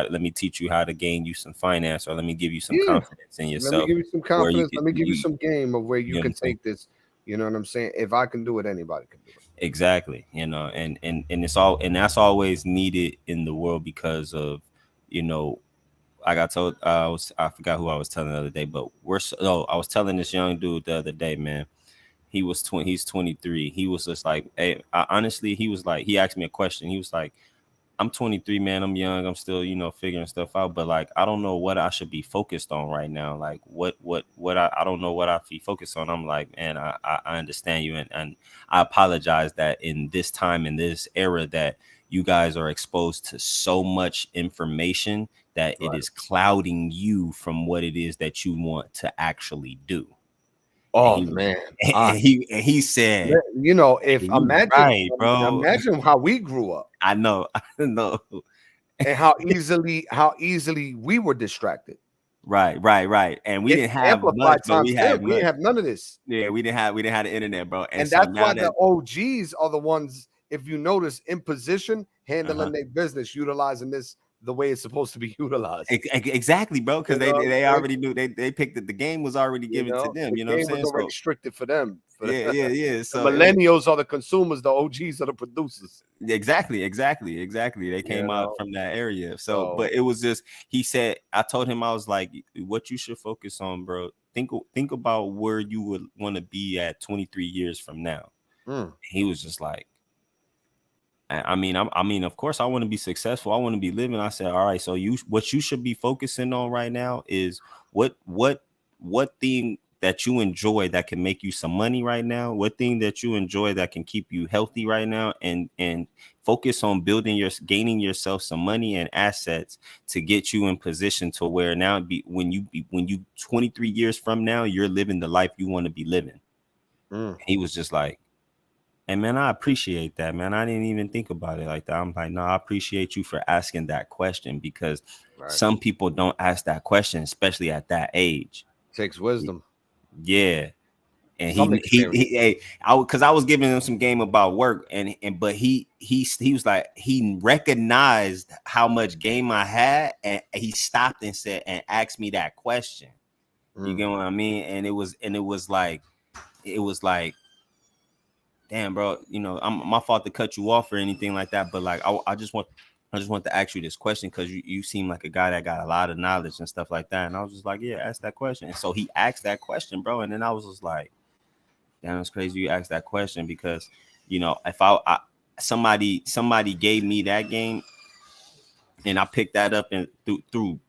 let me teach you how to gain you some finance, or let me give you some confidence in yourself. Let me give you some confidence. Let me give you some game of where you can take this. You know what I'm saying? If I can do it, anybody can do it. Exactly. And it's all, and that's always needed in the world, because of, I got told, I forgot who I was telling the other day, but I was telling this young dude the other day, man. He's 23. He was just like, hey, honestly, he was like, he asked me a question. He was like, I'm 23, man. I'm young. I'm still, figuring stuff out. But like, I don't know what I should be focused on right now. Like, what I don't know what I be focused on. I'm like, man, I understand you, and I apologize that in this time, in this era, that you guys are exposed to so much information that it is clouding you from what it is that you want to actually do. Oh, man. He said, if imagine how we grew up. I know. And how easily we were distracted. Right. And we didn't have much, but we didn't have none of this. Yeah, we didn't have the internet, bro. And that's why the OGs are the ones, if you notice, in position, handling their business, utilizing this the way it's supposed to be utilized. Exactly, bro. Because they already knew they picked it. The game was already given to them. You know what I'm saying? Was already restricted for them. Yeah. So the millennials are the consumers, the OGs are the producers. Exactly. They came out from that area. So, but it was just, he said, I told him, I was like, what you should focus on, bro. Think about where you would want to be at 23 years from now. He was just like, I mean, of course, I want to be successful. I want to be living. I said, all right. So what you should be focusing on right now is what thing that you enjoy that can make you some money right now. What thing that you enjoy that can keep you healthy right now, and focus on gaining yourself some money and assets to get you in position to where now when you 23 years from now, you're living the life you want to be living. He was just like, and man, I appreciate that, man. I didn't even think about it like that. I'm like, no, I appreciate you for asking that question, because some people don't ask that question, especially at that age. Takes wisdom. Yeah. And Some he experience. hey, I was giving him some game about work, but he was like, he recognized how much game I had, and he stopped and said and asked me that question. You get what I mean? And it was like, damn, bro, you know, I'm my fault to cut you off or anything like that, but like I just want to ask you this question because you seem like a guy that got a lot of knowledge and stuff like that. And I was just like, yeah, ask that question. And so he asked that question, bro, and then I was just like, damn, it's crazy you asked that question, because, you know, if somebody gave me that game and I picked that up and through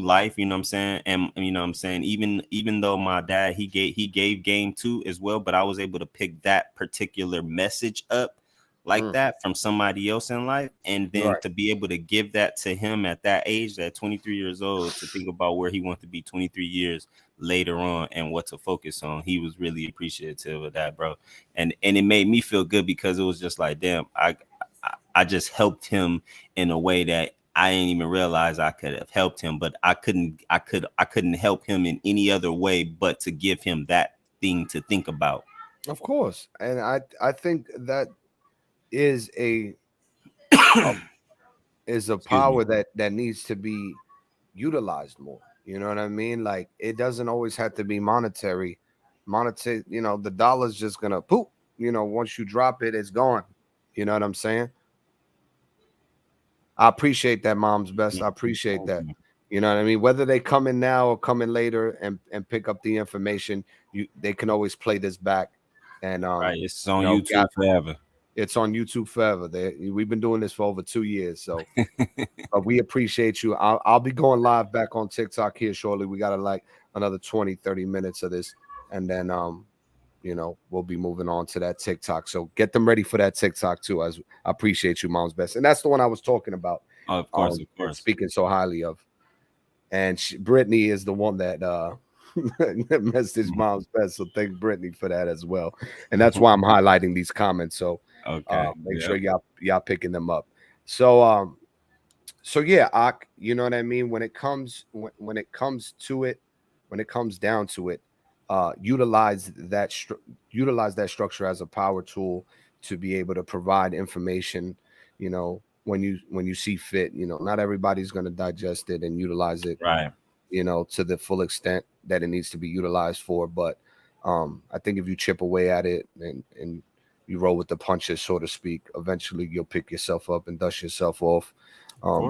life, you know what I'm saying? And you know what I'm saying, even though my dad, he gave game too as well, but I was able to pick that particular message up like that from somebody else in life, and then to be able to give that to him at that age, at 23 years old, to think about where he wants to be 23 years later on and what to focus on. He was really appreciative of that, bro. And it made me feel good, because it was just like, damn, I just helped him in a way that I didn't even realize I could have helped him, but I couldn't help him in any other way but to give him that thing to think about. Of course. And I think that is a power that needs to be utilized more. You know what I mean? Like, it doesn't always have to be monetary. You know, the dollar's just gonna poop. You know, once you drop it, it's gone. You know what I'm saying? I appreciate that, Mom's Best. I appreciate that. You know what I mean? Whether they come in now or come in later and pick up the information, they can always play this back. And it's on YouTube forever. It's on YouTube forever. We've been doing this for over 2 years, so but we appreciate you. I'll be going live back on TikTok here shortly. We got like another 20-30 minutes of this, and then you know, we'll be moving on to that TikTok. So get them ready for that TikTok too. As I appreciate you, Mom's Best, and that's the one I was talking about. Oh, of course, speaking so highly of. And Brittany is the one that messaged Mom's Best. So thank Brittany for that as well. And that's why I'm highlighting these comments. So make sure y'all picking them up. So yeah, you know what I mean? When it comes to it, when it comes down to it, utilize that structure as a power tool to be able to provide information, you know, when you see fit. You know, not everybody's going to digest it and utilize it, right, you know, to the full extent that it needs to be utilized for. But I think if you chip away at it and you roll with the punches, so to speak, eventually you'll pick yourself up and dust yourself off.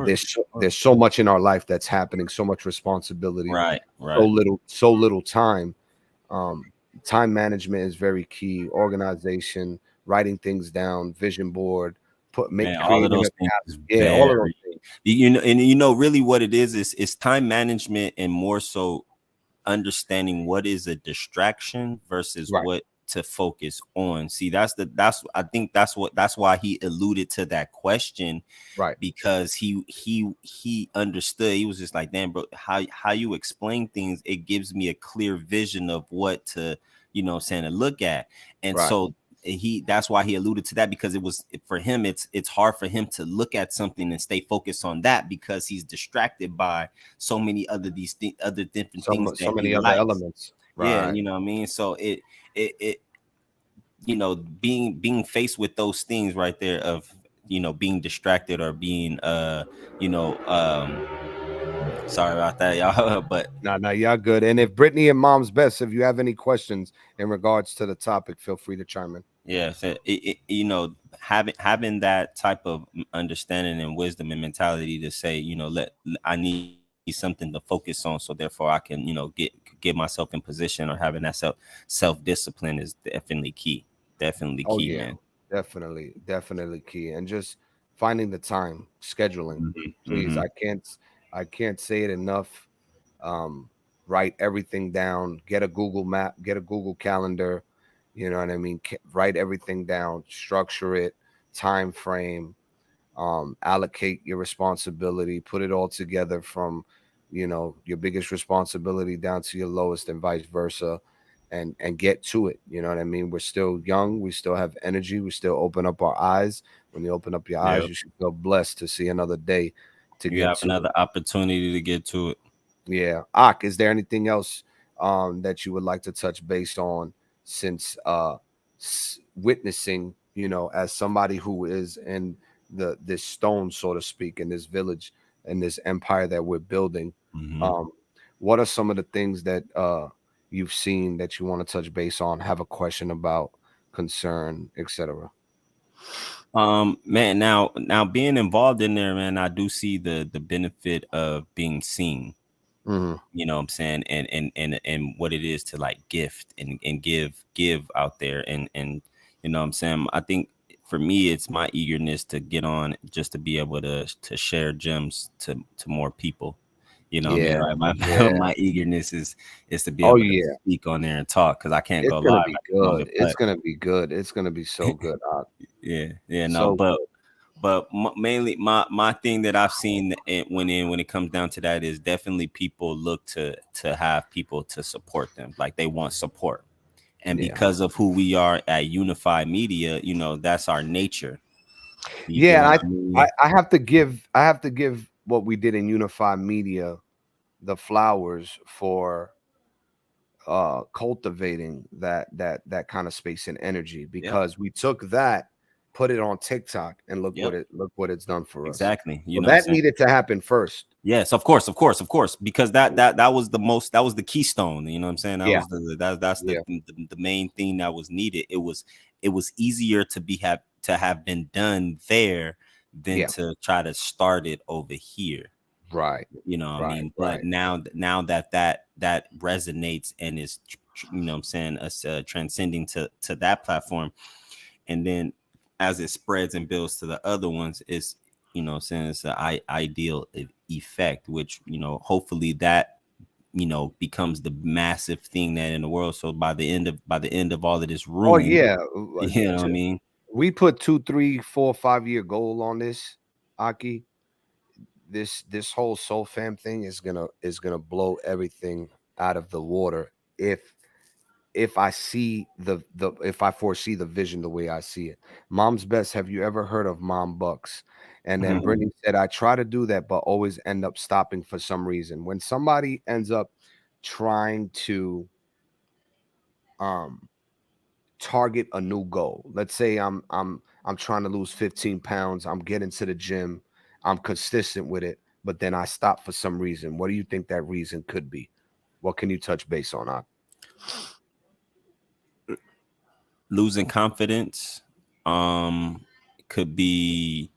There's so much in our life that's happening, so much responsibility, right. so little time. Time management is very key. Organization, writing things down, vision board, all of those things. All of those things. You know, and you know, really what it is time management, and more so understanding what is a distraction versus what to focus on. See, I think that's why he alluded to that question, right? Because he understood. He was just like, damn, bro, how you explain things, it gives me a clear vision of what to, you know, saying, to look at. And so that's why he alluded to that, because it was, for him, it's hard for him to look at something and stay focused on that, because he's distracted by so many other other different things, so many other elements. Yeah, you know what I mean? So it you know, being faced with those things right there of, you know, being distracted or being you know, sorry about that, y'all. But no, y'all good. And if Brittany and Mom's Best, if you have any questions in regards to the topic, feel free to chime in. Yeah, so you know, having that type of understanding and wisdom and mentality to say, you know, I need something to focus on, so therefore I can, you know, get myself in position, or having that self discipline is definitely key. Definitely key, man. Definitely key. And just finding the time, scheduling. Please, I can't say it enough. Write everything down. Get a Google map. Get a Google calendar. You know what I mean? Write everything down. Structure it. Time frame. Allocate your responsibility. Put it all together from, you know, your biggest responsibility down to your lowest, and vice versa. And get to it. You know what I mean? We're still young. We still have energy. We still open up our eyes. When you open up your eyes, you should feel blessed to see another day. You have another opportunity to get to it. Yeah. Is there anything else that you would like to touch base on since witnessing, you know, as somebody who is in this stone, so to speak, in this village, in this empire that we're building. Mhm. What are some of the things that you've seen that you want to touch base on, have a question about, concern, etc.? Man, now being involved in there, man, I do see the benefit of being seen. Mhm. You know what I'm saying? And what it is to like gift and give out there and you know what I'm saying? I think for me it's my eagerness to get on just to be able to share gems to more people. You know what I mean? Yeah, Right? My yeah. my eagerness is to be Oh able to yeah, speak on there and talk because I can't it's go gonna live be at the moment. good. It's But gonna be good. It's gonna be so good. yeah, no, So but mainly my thing that I've seen when it comes down to that is definitely people look to have people to support them, like they want support, and yeah, because of who we are at Unified Media, you know, that's our nature. You get yeah. what And I I mean? I have to give what we did in Unified Media the flowers for cultivating that kind of space and energy, Yep, because we took that, put it on TikTok, and yep, look what it's done for us. exactly. You So know what I'm that saying? needed to happen first. Yes, of course, because that was the keystone. You know what I'm saying? That Yeah, was that's yeah, the main thing that was needed. It was easier to have been done there than yeah. to try to start it over here. Right, You know what I right, mean? But right. now that resonates and is you know what I'm saying, us transcending to that platform, and then as it spreads and builds to the other ones, is you know saying it's an ideal effect, which you know hopefully that you know becomes the massive thing that in the world. So by the end of all of this Oh ruin, yeah. you know what I mean? We put 2, 3, 4, 5 year goal on this, Aki. This whole Soul Fam thing is gonna blow everything out of the water if I see if I foresee the vision the way I see it. Mom's Best, have you ever heard of Mom Bucks? And then Brittany said, I try to do that, but always end up stopping for some reason. When somebody ends up trying to target a new goal, let's say I'm trying to lose 15 pounds, I'm getting to the gym, I'm consistent with it, but then I stop for some reason. What do you think that reason could be? What can you touch base on? Losing confidence could be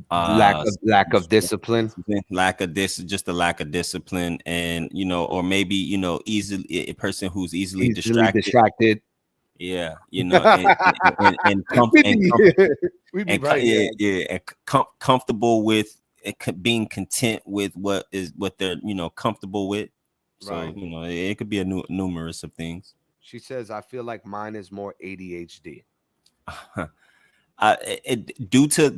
Lack of discipline. lack of this just a lack of discipline, and you know, or maybe you know easily a person who's easily Easily distracted. distracted. Yeah, you know, and we be, we be right yeah, there. yeah, and comfortable with being content with what they're you know comfortable with. So Right. you know, it could be a numerous of things. She says, I feel like mine is more ADHD. Due to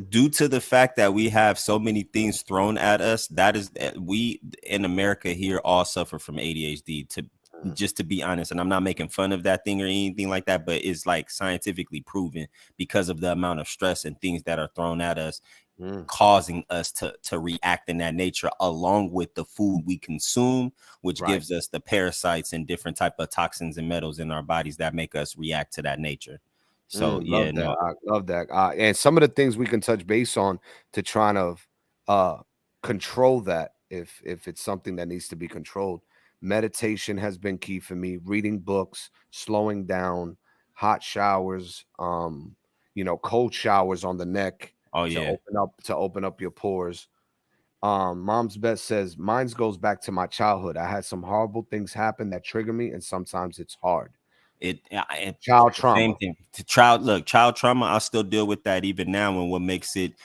the fact that we have so many things thrown at us, that is we in America here all suffer from ADHD. To just to be honest, and I'm not making fun of that thing or anything like that, but it's like scientifically proven because of the amount of stress and things that are thrown at us, causing us to react in that nature, along with the food we consume, which Right. gives us the parasites and different type of toxins and metals in our bodies that make us react to that nature. So yeah, Love that. no. I love that. And some of the things we can touch base on to try to control that, if it's something that needs to be controlled. Meditation has been key for me. Reading books, slowing down, hot showers, you know, cold showers on the neck Oh to yeah. open up your pores. Mom's Best says mine's goes back to my childhood. I had some horrible things happen that trigger me, and sometimes it's hard. Child Same trauma. thing. Child trauma. I still deal with that even now. And what makes it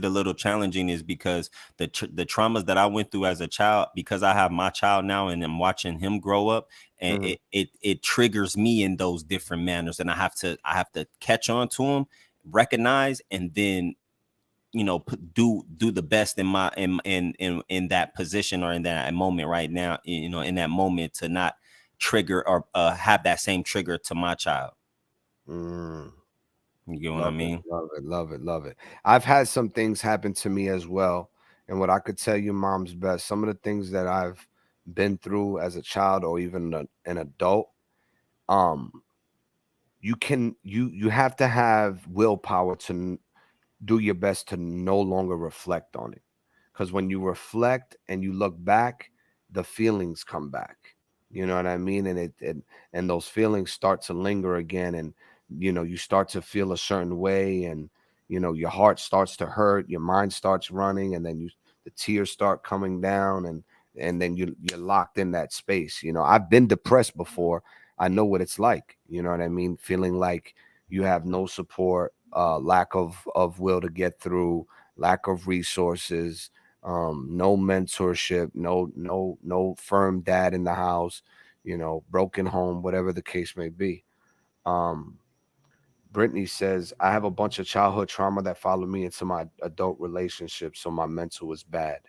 a little challenging is because the traumas that I went through as a child, because I have my child now and I'm watching him grow up, and it triggers me in those different manners, and I have to catch on to them, recognize, and then you know do the best in my in that position or in that moment right now, you know, in that moment, to not trigger or have that same trigger to my child. You get what I Love it, mean? love it, love it, love it. I've had some things happen to me as well. And what I could tell you, Mom's Best, some of the things that I've been through as a child or even an adult, you have to have willpower to do your best to no longer reflect on it, because when you reflect and you look back, the feelings come back. You know what I mean? And and those feelings start to linger again, and you start to feel a certain way, and your heart starts to hurt, your mind starts running, and then the tears start coming down, and then you're locked in that space. I've been depressed before. I know what it's like. You know what I mean? Feeling like you have no support, lack of will to get through, lack of resources, no mentorship, no firm dad in the house, broken home, whatever the case may be. Um, Brittany says, I have a bunch of childhood trauma that followed me into my adult relationships, so my mental is bad.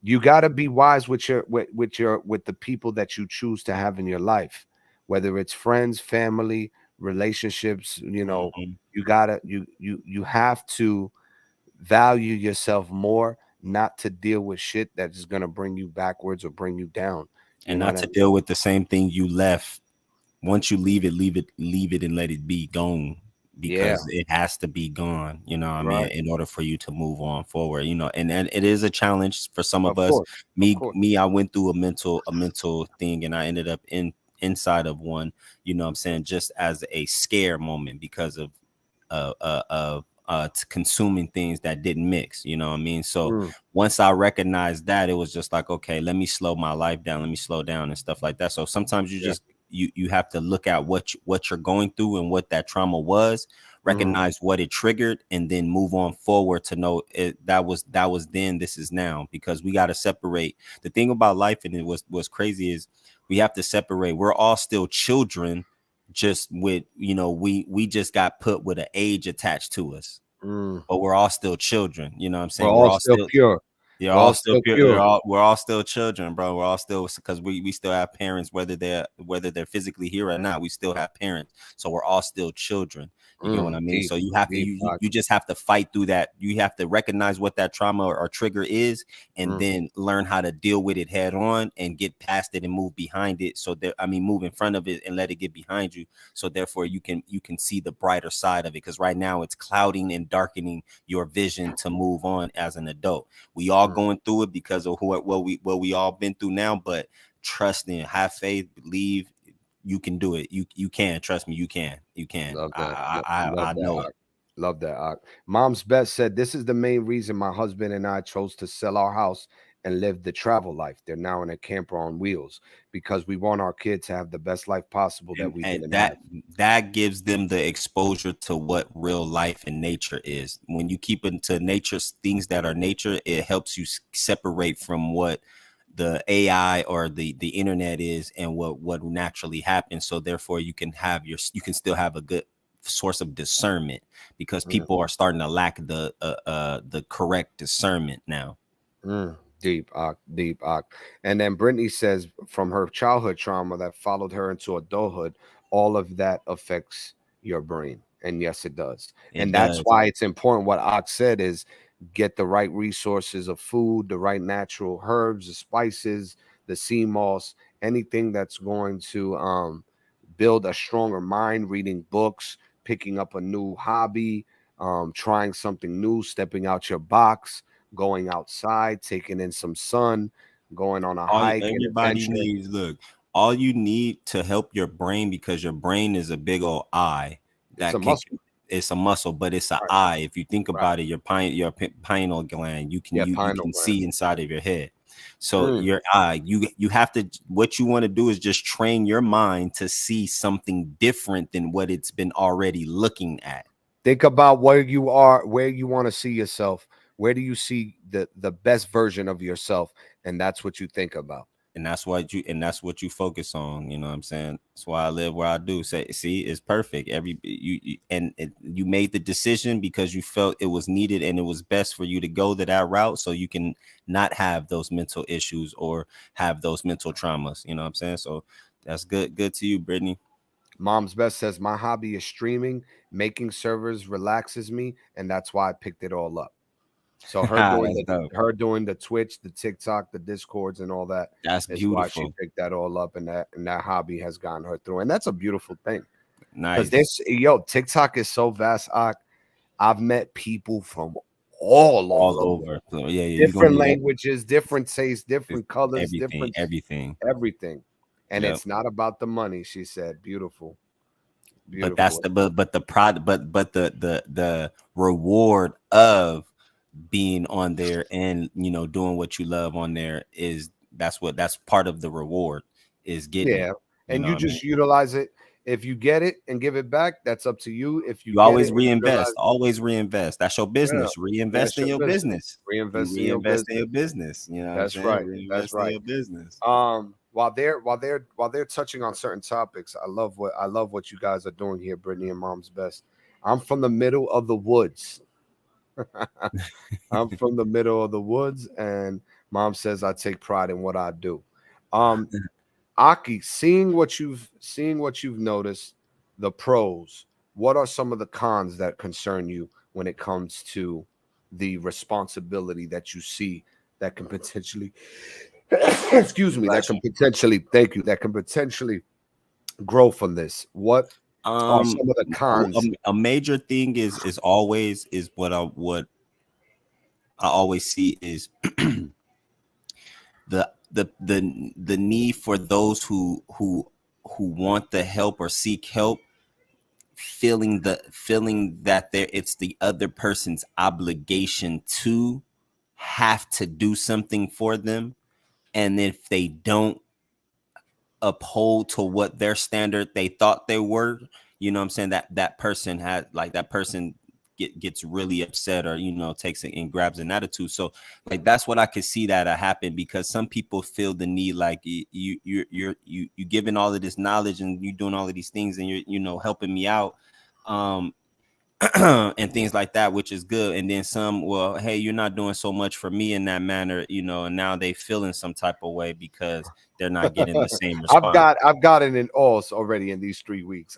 You got to be wise with with the people that you choose to have in your life, whether it's friends, family, relationships. Mhm. You have to value yourself more, not to deal with shit that is going to bring you backwards or bring you down. You And know not what I to mean? deal with the same thing you left. Once you leave it and let it be gone, Yeah, because it has to be gone, I mean, right. in order for you to move on forward, and it is a challenge for some of Of us. course, of course. Me, I went through a mental thing, and I ended up inside of one, I'm saying, just as a scare moment because of consuming things that didn't mix, you know what I mean? So Mm, once I recognized that, it was just like, okay, let me slow my life down, let me slow down and stuff like that. So sometimes yeah. you have to look at what you're going through and what that trauma was, Mhm, recognize what it triggered, and then move on forward to know that was then, this is now. Because we got to separate. The thing about life, and it was crazy, is we have to separate. We're all still children, just with, we just got put with an age attached to us, mm. but we're all still children. You know what I'm We're saying? We're all all still still, pure. you're We're all all still still pure. pure. We're all still children, bro. We're all still, because we still have parents, whether they're physically here or not. We still have parents, so we're all still children. You get what I mean? Deep, So you have to deep. you just have to fight through that. You have to recognize what that trauma or trigger is, and Mm, then learn how to deal with it head on and get past it and move behind it. So that, I mean, move in front of it and let it get behind you. So therefore, you can see the brighter side of it. Because right now it's clouding and darkening your vision to move on as an adult. We all mm. going through it because of what we all been through now. But trust in, have faith, believe. You can do it. You can, trust me. You can. Love that. I know it. Ak. Love that. Ak. Mom's best said, this is the main reason my husband and I chose to sell our house and live the travel life. They're now in a camper on wheels because we want our kids to have the best life possible that we And didn't have. that gives them the exposure to what real life and nature is. When you keep into nature's things that are nature, it helps you separate from what the AI or the internet is, and what naturally happens. So therefore, you can still have a good source of discernment, because Mm, people are starting to lack the correct discernment now. deep, Ak, deep, Ak. And then Brittany says, from her childhood trauma that followed her into adulthood, all of that affects your brain. And yes, it does. It And that's does. why it's important. What Ak said is, get the right resources of food, the right natural herbs, the spices, the sea moss, anything that's going to build a stronger mind, reading books, picking up a new hobby, trying something new, stepping out your box, going outside, taking in some sun, going on a all hike, an everybody adventure. needs look all you need to help your brain, because your brain is a big old eye It's a that can muscle. it's a muscle, but it's an Right, eye. If you think right. about it, your pineal gland, you can Yeah, you pineal can gland. see inside of your head. So Mm. your eye, you have to, what you want to do is just train your mind to see something different than what it's been already looking at. Think about where you are, where you want to see yourself. Where do you see the best version of yourself? And that's what you think about. And that's what you focus on. You know what I'm saying? That's why I live where I do. Say, see, it's perfect. You made the decision because you felt it was needed and it was best for you to go that route, so you can not have those mental issues or have those mental traumas. You know what I'm saying? So that's good to you, Brittany. Mom's Best says, my hobby is streaming. Making servers relaxes me, and that's why I picked it all up. So That's dope. her doing the Twitch, the TikTok, the Discords, and all that That's is why she beautiful. picked that all up, and that hobby has gotten her through, and that's a beautiful thing. Nice. Because TikTok is so vast. I've met people from all over. So, yeah, Different languages, different tastes, different colors, everything. And Yep. it's not about the money, she said. Beautiful. But that's the the product, but the reward of being on there and doing what you love on there that's part of the reward is getting it. And you just utilize it. If you get it and give it back, that's up to you. If you always reinvest, that's your business. Reinvest in your business. Reinvest in your business. You know, that's right. Reinvest in your business. While they're touching on certain topics, I love what you guys are doing here, Brittany and Mom's Best. I'm from the middle of the woods. I'm from the middle of the woods, and Mom says I take pride in what I do. Aki, seeing what you've noticed, the pros, what are some of the cons that concern you when it comes to the responsibility that you see that can potentially excuse me, that can potentially grow from this? What are some of the cons? A major thing is what I always see is the need for those who want the help or seek help, feeling that it's the other person's obligation to have to do something for them, and if they don't uphold to what their standard they thought they were, what I'm saying, that person gets really upset, or takes it and grabs an attitude. So that's what I could see that happen, because some people feel the need, like you're giving all of this knowledge and you doing all of these things and you're helping me out, and things like that, which is good. And then some, well, hey, you're not doing so much for me in that manner, and now they feel in some type of way because they're not getting the same response. I've gotten in alls already in these 3 weeks,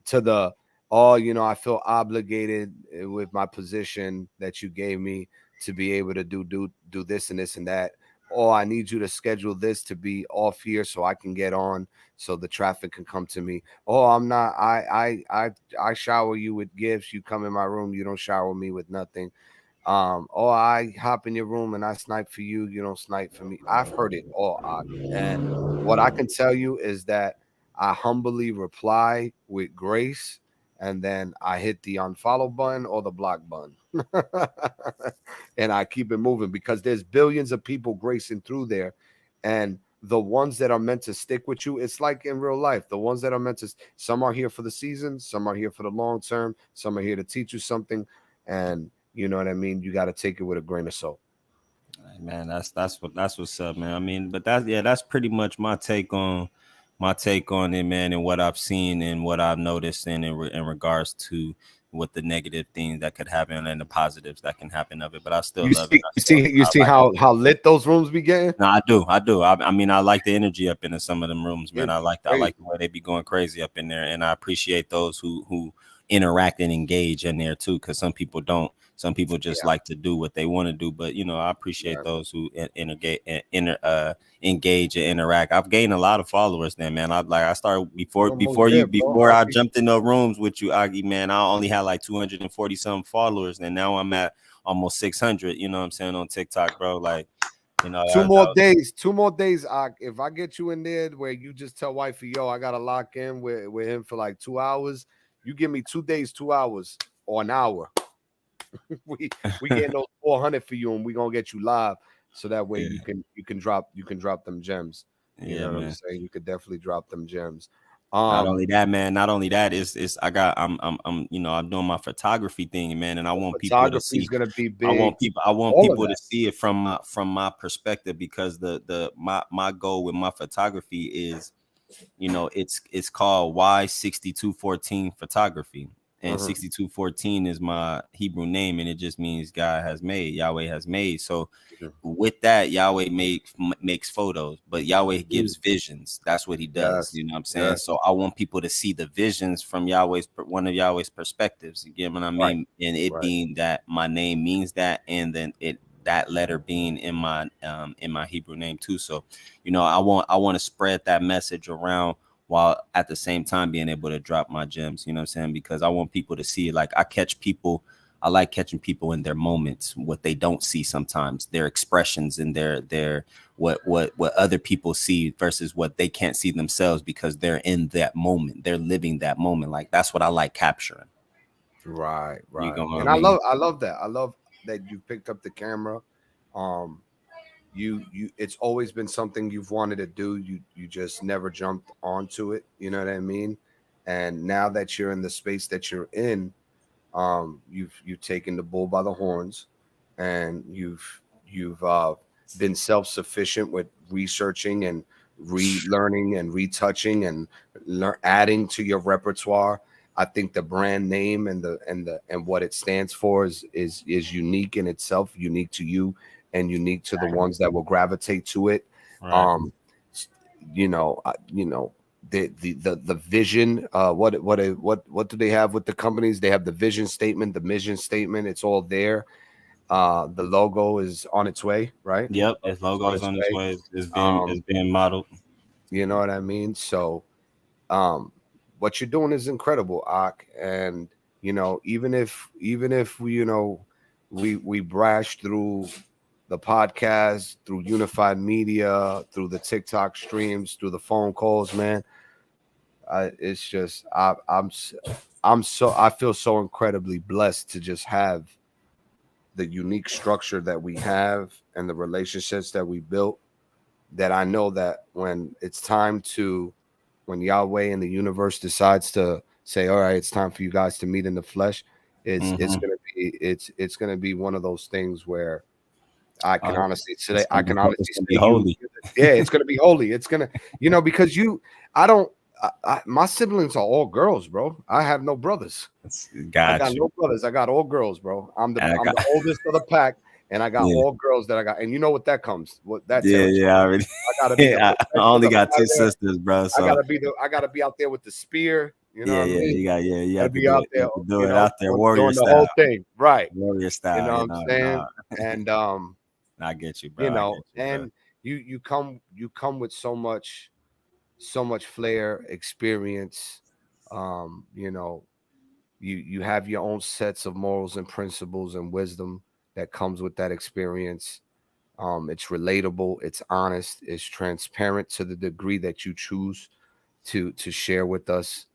to the I feel obligated with my position that you gave me to be able to do this and this and that. Oh, I need you to schedule this to be off here so I can get on, so the traffic can come to me. Oh, I'm not. I shower you with gifts. You come in my room. You don't shower me with nothing. Oh, I hop in your room and I snipe for you. You don't snipe for me. I've heard it all. And what I can tell you is that I humbly reply with grace, and then I hit the unfollow button or the block button. And I keep it moving, because there's billions of people gracing through there, and the ones that are meant to stick with you, it's like in real life, the ones that are meant to, some are here for the season, some are here for the long term, some are here to teach you something, and you know what I mean, you got to take it with a grain of salt. Man, that's what's up, man. I mean, but that's pretty much my take on it, man, and what I've seen and what I've noticed in regards to what the negative things that could happen and the positives that can happen of it. But I still love it. You see how lit those rooms be getting? No, I do. I mean, I like the energy up in some of them rooms, man. I like the way they be going crazy up in there, and I appreciate those who interact and engage in there too, because some people don't. Some people just like to do what they want to do, but I appreciate those who engage and interact. I've gained a lot of followers then, man. I started before I jumped in the rooms with you, Aggie, man. I only had like 240 some followers, and now I'm at almost 600. You know what I'm saying, on TikTok, bro. Like, two more days. If I get you in there where you just tell wifey, yo, I gotta lock in with him for like 2 hours. You give me 2 days, 2 hours, or an hour. we getting those 400 for you, and we gonna get you live, so that way you can drop them gems. You know what I'm saying? You could definitely drop them gems. Not only that, man. Not only that, I'm doing my photography thing, man, and I want people to see. Gonna be big. I want people to see it from my perspective, because my goal with my photography is, it's called Y6214 photography. And 6214 is my Hebrew name, and it just means God has made, Yahweh has made. So with that, Yahweh makes photos, but Yahweh gives visions. That's what he does. Yes. You know what I'm saying? Yes. So I want people to see the visions from one of Yahweh's perspectives. You get what I mean? Right. And it being that my name means that, and then that letter being in my Hebrew name too. So, you know, I want to spread that message around, while at the same time being able to drop my gems, you know what I'm saying? Because I want people to see, like, I like catching people in their moments, what they don't see sometimes, their expressions and their what other people see versus what they can't see themselves, because they're in that moment, they're living that moment. Like, that's what I like capturing. Right. You know what And I mean? I love that. I love that you picked up the camera. You it's always been something you've wanted to do. You just never jumped onto it. You know what I mean? And now that you're in the space that you're in, you've taken the bull by the horns, and you've been self-sufficient with researching and relearning and retouching and adding to your repertoire. I think the brand name and what it stands for is unique in itself, unique to you and unique to the ones that will gravitate to it. Right. The vision, what do they have with the companies? They have the vision statement, the mission statement. It's all there. The logo is on its way, right? Yep, its logo is on its way. It's being modeled. You know what I mean? So what you're doing is incredible, Ak. And you know, even if we brash through the podcast, through Unified Media, through the TikTok streams, through the phone calls, man. It's just I feel so incredibly blessed to just have the unique structure that we have and the relationships that we built, that I know that when it's time when Yahweh and the universe decides to say, all right, it's time for you guys to meet in the flesh, it's gonna be one of those things where I can honestly say, holy. Yeah, it's gonna be holy. It's gonna, because my siblings are all girls, bro. I have no brothers. I got no brothers. I got all girls, bro. I'm the oldest of the pack, and I got all girls that I got. And you know what that comes? What that? Yeah. I gotta be. I only got two sisters, bro. So I gotta be out there with the spear. You know what I mean? You got to be out there. Do it out there, warrior doing style. The whole thing, right? Warrior style. You know what I'm saying? And I get you, bro. You come with so much flair, experience. You have your own sets of morals and principles and wisdom that comes with that experience. It's relatable, it's honest, it's transparent to the degree that you choose to share with us.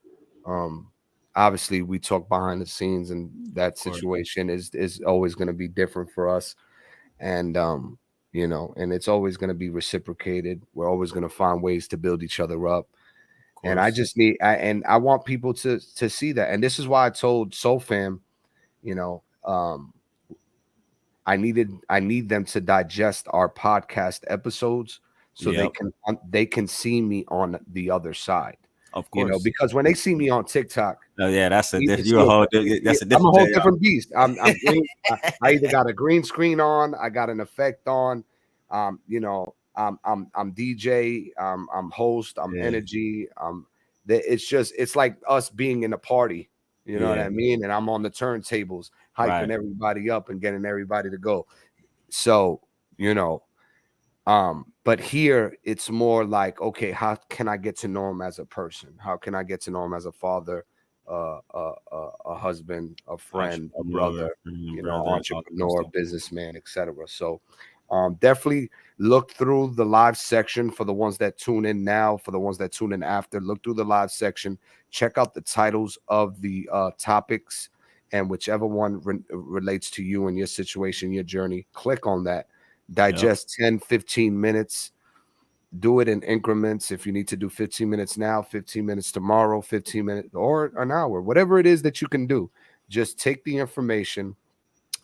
Obviously we talk behind the scenes, and that situation is always going to be different for us. And and it's always going to be reciprocated. We're always going to find ways to build each other up. And I just I want people to see that. And this is why I told Soul Fam, I need them to digest our podcast episodes so they can see me on the other side. Of course, because when they see me on TikTok, that's a whole different beast. I'm green. I either got a green screen on, I got an effect on. I'm DJ, I'm host, I'm energy. It's like us being in a party. You know what I mean? And I'm on the turntables, hyping everybody up and getting everybody to go. So, but here it's more like, okay, how can I get to know him as a person? How can I get to know him as a father, a husband, a friend, a brother, entrepreneur, businessman, etc. So definitely look through the live section for the ones that tune in now, for the ones that tune in after. Look through the live section, check out the titles of the topics, and whichever one relates to you and your situation, your journey, click on that. Digest 10-15 minutes. Do it in increments. If you need to do 15 minutes now, 15 minutes tomorrow, 15 minutes or an hour, whatever it is that you can do, just take the information,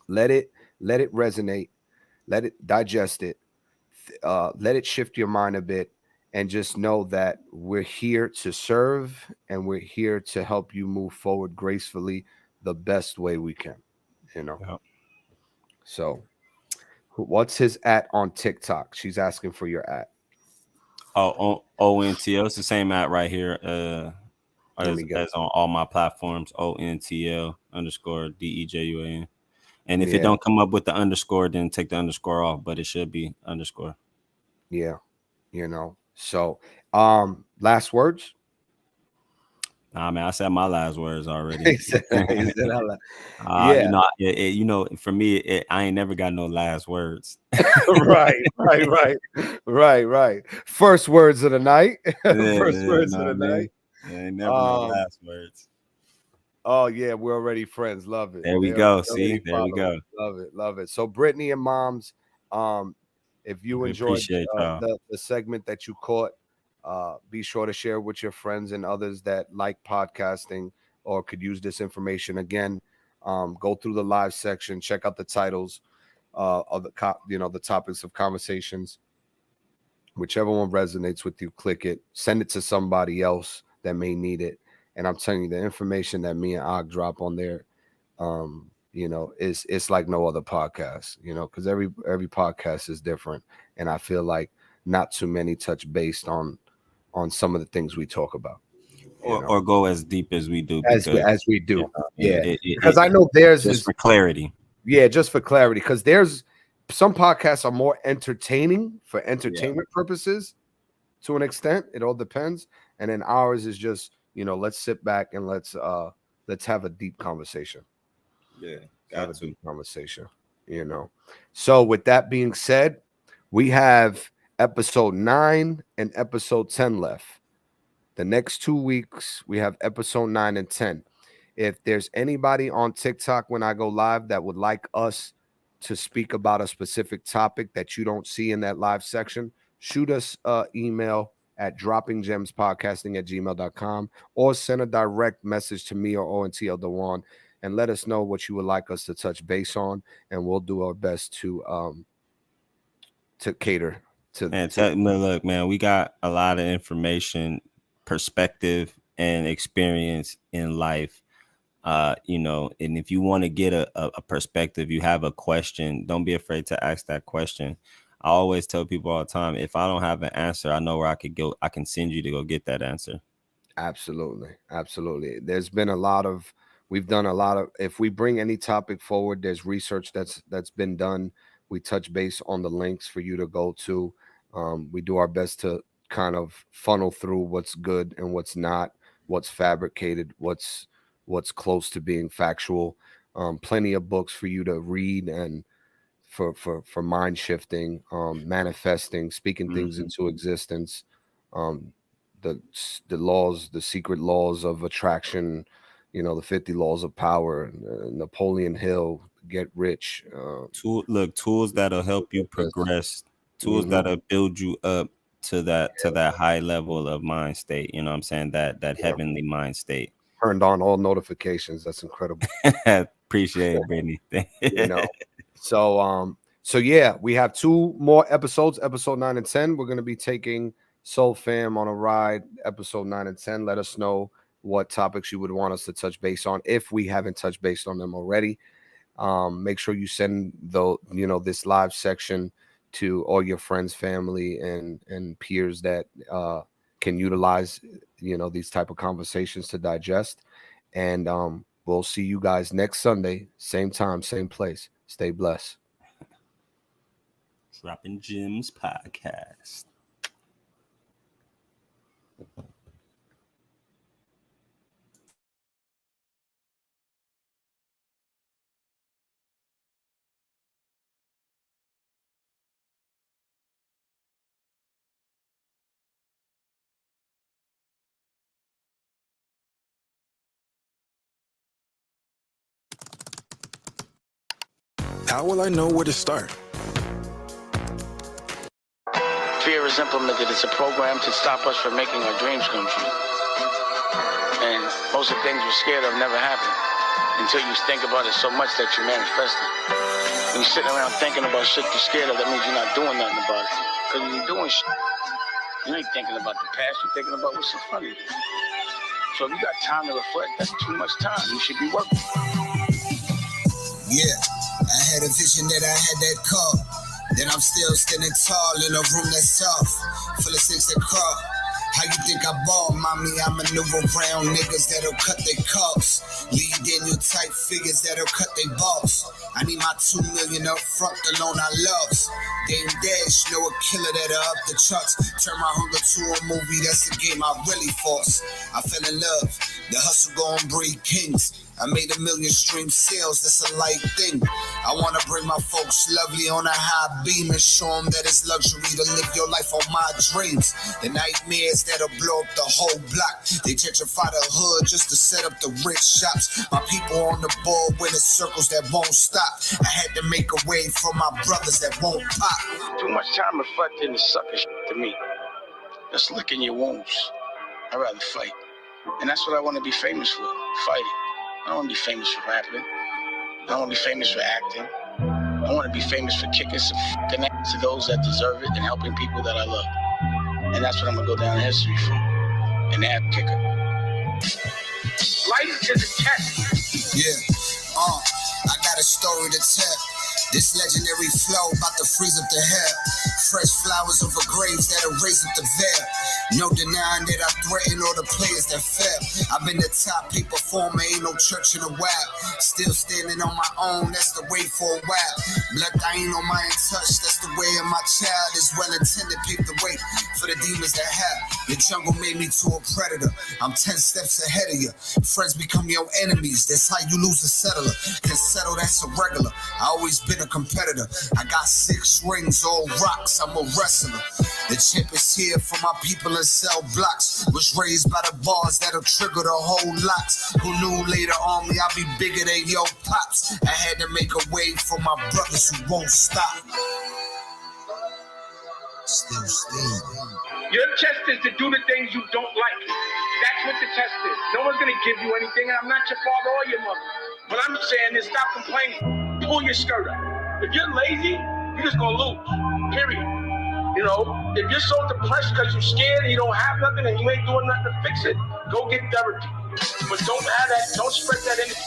let it resonate, let it digest it, let it shift your mind a bit, And just know that we're here to serve and we're here to help you move forward gracefully the best way we can, you know. Yep. So what's his at on TikTok? She's asking for your at. Oh, ONTL. It's the same at right here. As on all my platforms, ONTL _ DEJUAN. And if it don't come up with the underscore, then take the underscore off, but it should be underscore. Yeah, you know. So last words. Nah, man, I said my last words already. He said You know, you know, for me, I ain't never got no last words. right. First words of the night. First words of the night. Yeah, never no last words. Oh yeah, we're already friends. Love it. There we go. See, there we go. Love it. So Brittany and Moms, if you enjoyed the segment that you caught, be sure to share with your friends and others that like podcasting or could use this information. Again, go through the live section, check out the titles of the topics of conversations. Whichever one resonates with you, click it, send it to somebody else that may need it. And I'm telling you, the information that me and Og drop on there, you know, it's like no other podcast, you know, because every podcast is different. And I feel like not too many touch based on some of the things we talk about. Or go as deep as we do. As we do. Because I know there's just for clarity. Yeah, just for clarity. Because there's some podcasts are more entertaining for entertainment purposes to an extent. It all depends. And then ours is just, you know, let's sit back and let's have a deep conversation. Yeah, have a deep conversation, you know. So with that being said, we have episode 9 and episode 10 left. The next 2 weeks, we have episode 9 and 10. If there's anybody on TikTok when I go live that would like us to speak about a specific topic that you don't see in that live section, shoot us an email at droppinggemspodcasting@gmail.com or send a direct message to me or ONTL Dewan and let us know what you would like us to touch base on, and we'll do our best to cater to. And look, man, we got a lot of information, perspective, and experience in life. You know, and if you want to get a perspective, you have a question, don't be afraid to ask that question. I always tell people all the time, if I don't have an answer, I know where I could go. I can send you to go get that answer. Absolutely. There's been we've done a lot of, if we bring any topic forward, there's research that's been done. We touch base on the links for you to go to. We do our best to kind of funnel through what's good and what's not, what's fabricated, what's close to being factual. Plenty of books for you to read and for mind shifting, manifesting, speaking things into existence, the laws, the secret laws of attraction, you know, the 50 laws of power, Napoleon Hill, Get Rich. Tools that'll help you progress, tools that'll build you up to that high level of mind state. You know what I'm saying? That heavenly mind state. Turned on all notifications. That's incredible. Appreciate it, Brittany. You know. So yeah, we have 2 more episodes, episode 9 and 10. We're going to be taking Soul Fam on a ride, episode 9 and 10. Let us know what topics you would want us to touch base on if we haven't touched base on them already. Make sure you send this live section to all your friends, family, and peers that can utilize these type of conversations to digest. And we'll see you guys next Sunday, same time, same place. Stay blessed. Dropping Gems podcast. How will I know where to start? Fear is implemented. It's a program to stop us from making our dreams come true. And most of the things we're scared of never happen until you think about it so much that you manifest it. When you're sitting around thinking about shit you're scared of, that means you're not doing nothing about it. Because when you're doing shit, You ain't thinking about the past, you're thinking about what's in front of you. So if you got time to reflect, that's too much time. You should be working. Yeah, I had a vision that I had that car. Then I'm still standing tall in a room that's soft, full of six that crawl. How you think I ball, mommy? I maneuver around niggas that'll cut their costs. Lee Daniel type figures that'll cut their balls. I need my 2 million up front, the loan I lost. Dame Dash, know a killer that'll up the charts. Turn my hunger to a movie, that's a game I really force. I fell in love, the hustle gon' breed kings. I made 1 million stream sales, that's a light thing. I wanna bring my folks lovely on a high beam and show them that it's luxury to live your life on my dreams. The nightmares that'll blow up the whole block. They gentrify the hood just to set up the rich shops. My people on the board winning circles that won't stop. I had to make a way for my brothers that won't pop. Too much time reflecting is sucker shit to me. Just licking your wounds. I'd rather fight. And that's what I want to be famous for, fighting. I don't want to be famous for rapping. I don't want to be famous for acting. I want to be famous for kicking some fucking ass to those that deserve it and helping people that I love. And that's what I'm going to go down in history for. An ass kicker. Life is a test. Yeah, I got a story to tell. This legendary flow about to freeze up the hair. Fresh flowers over graves that'll raise up the veil. No denying that I threaten all the players that fail. I've been the top paid performer, ain't no church in a while. Still standing on my own, that's the way for a while. Blood I ain't on my touch, that's the way of my child. Is well intended, pave the way for the demons that have. The jungle made me to a predator. I'm 10 steps ahead of you. Friends become your enemies, that's how you lose a settler. Can settle, that's a regular. I always been a competitor. I got 6 rings, all rocks, I'm a wrestler. The champ is here for my people in cell blocks. Was raised by the bars that'll trigger the whole lots. Who knew later on me I'll be bigger than your pops. I had to make a way for my brothers who won't stop. Still standing. Your test is to do the things you don't like. That's what the test is. No one's gonna give you anything, and I'm not your father or your mother. What I'm saying is stop complaining. Pull your skirt up. If you're lazy, you're just gonna lose. Period. You know, if you're so depressed because you're scared and you don't have nothing and you ain't doing nothing to fix it, go get therapy. But don't spread that energy.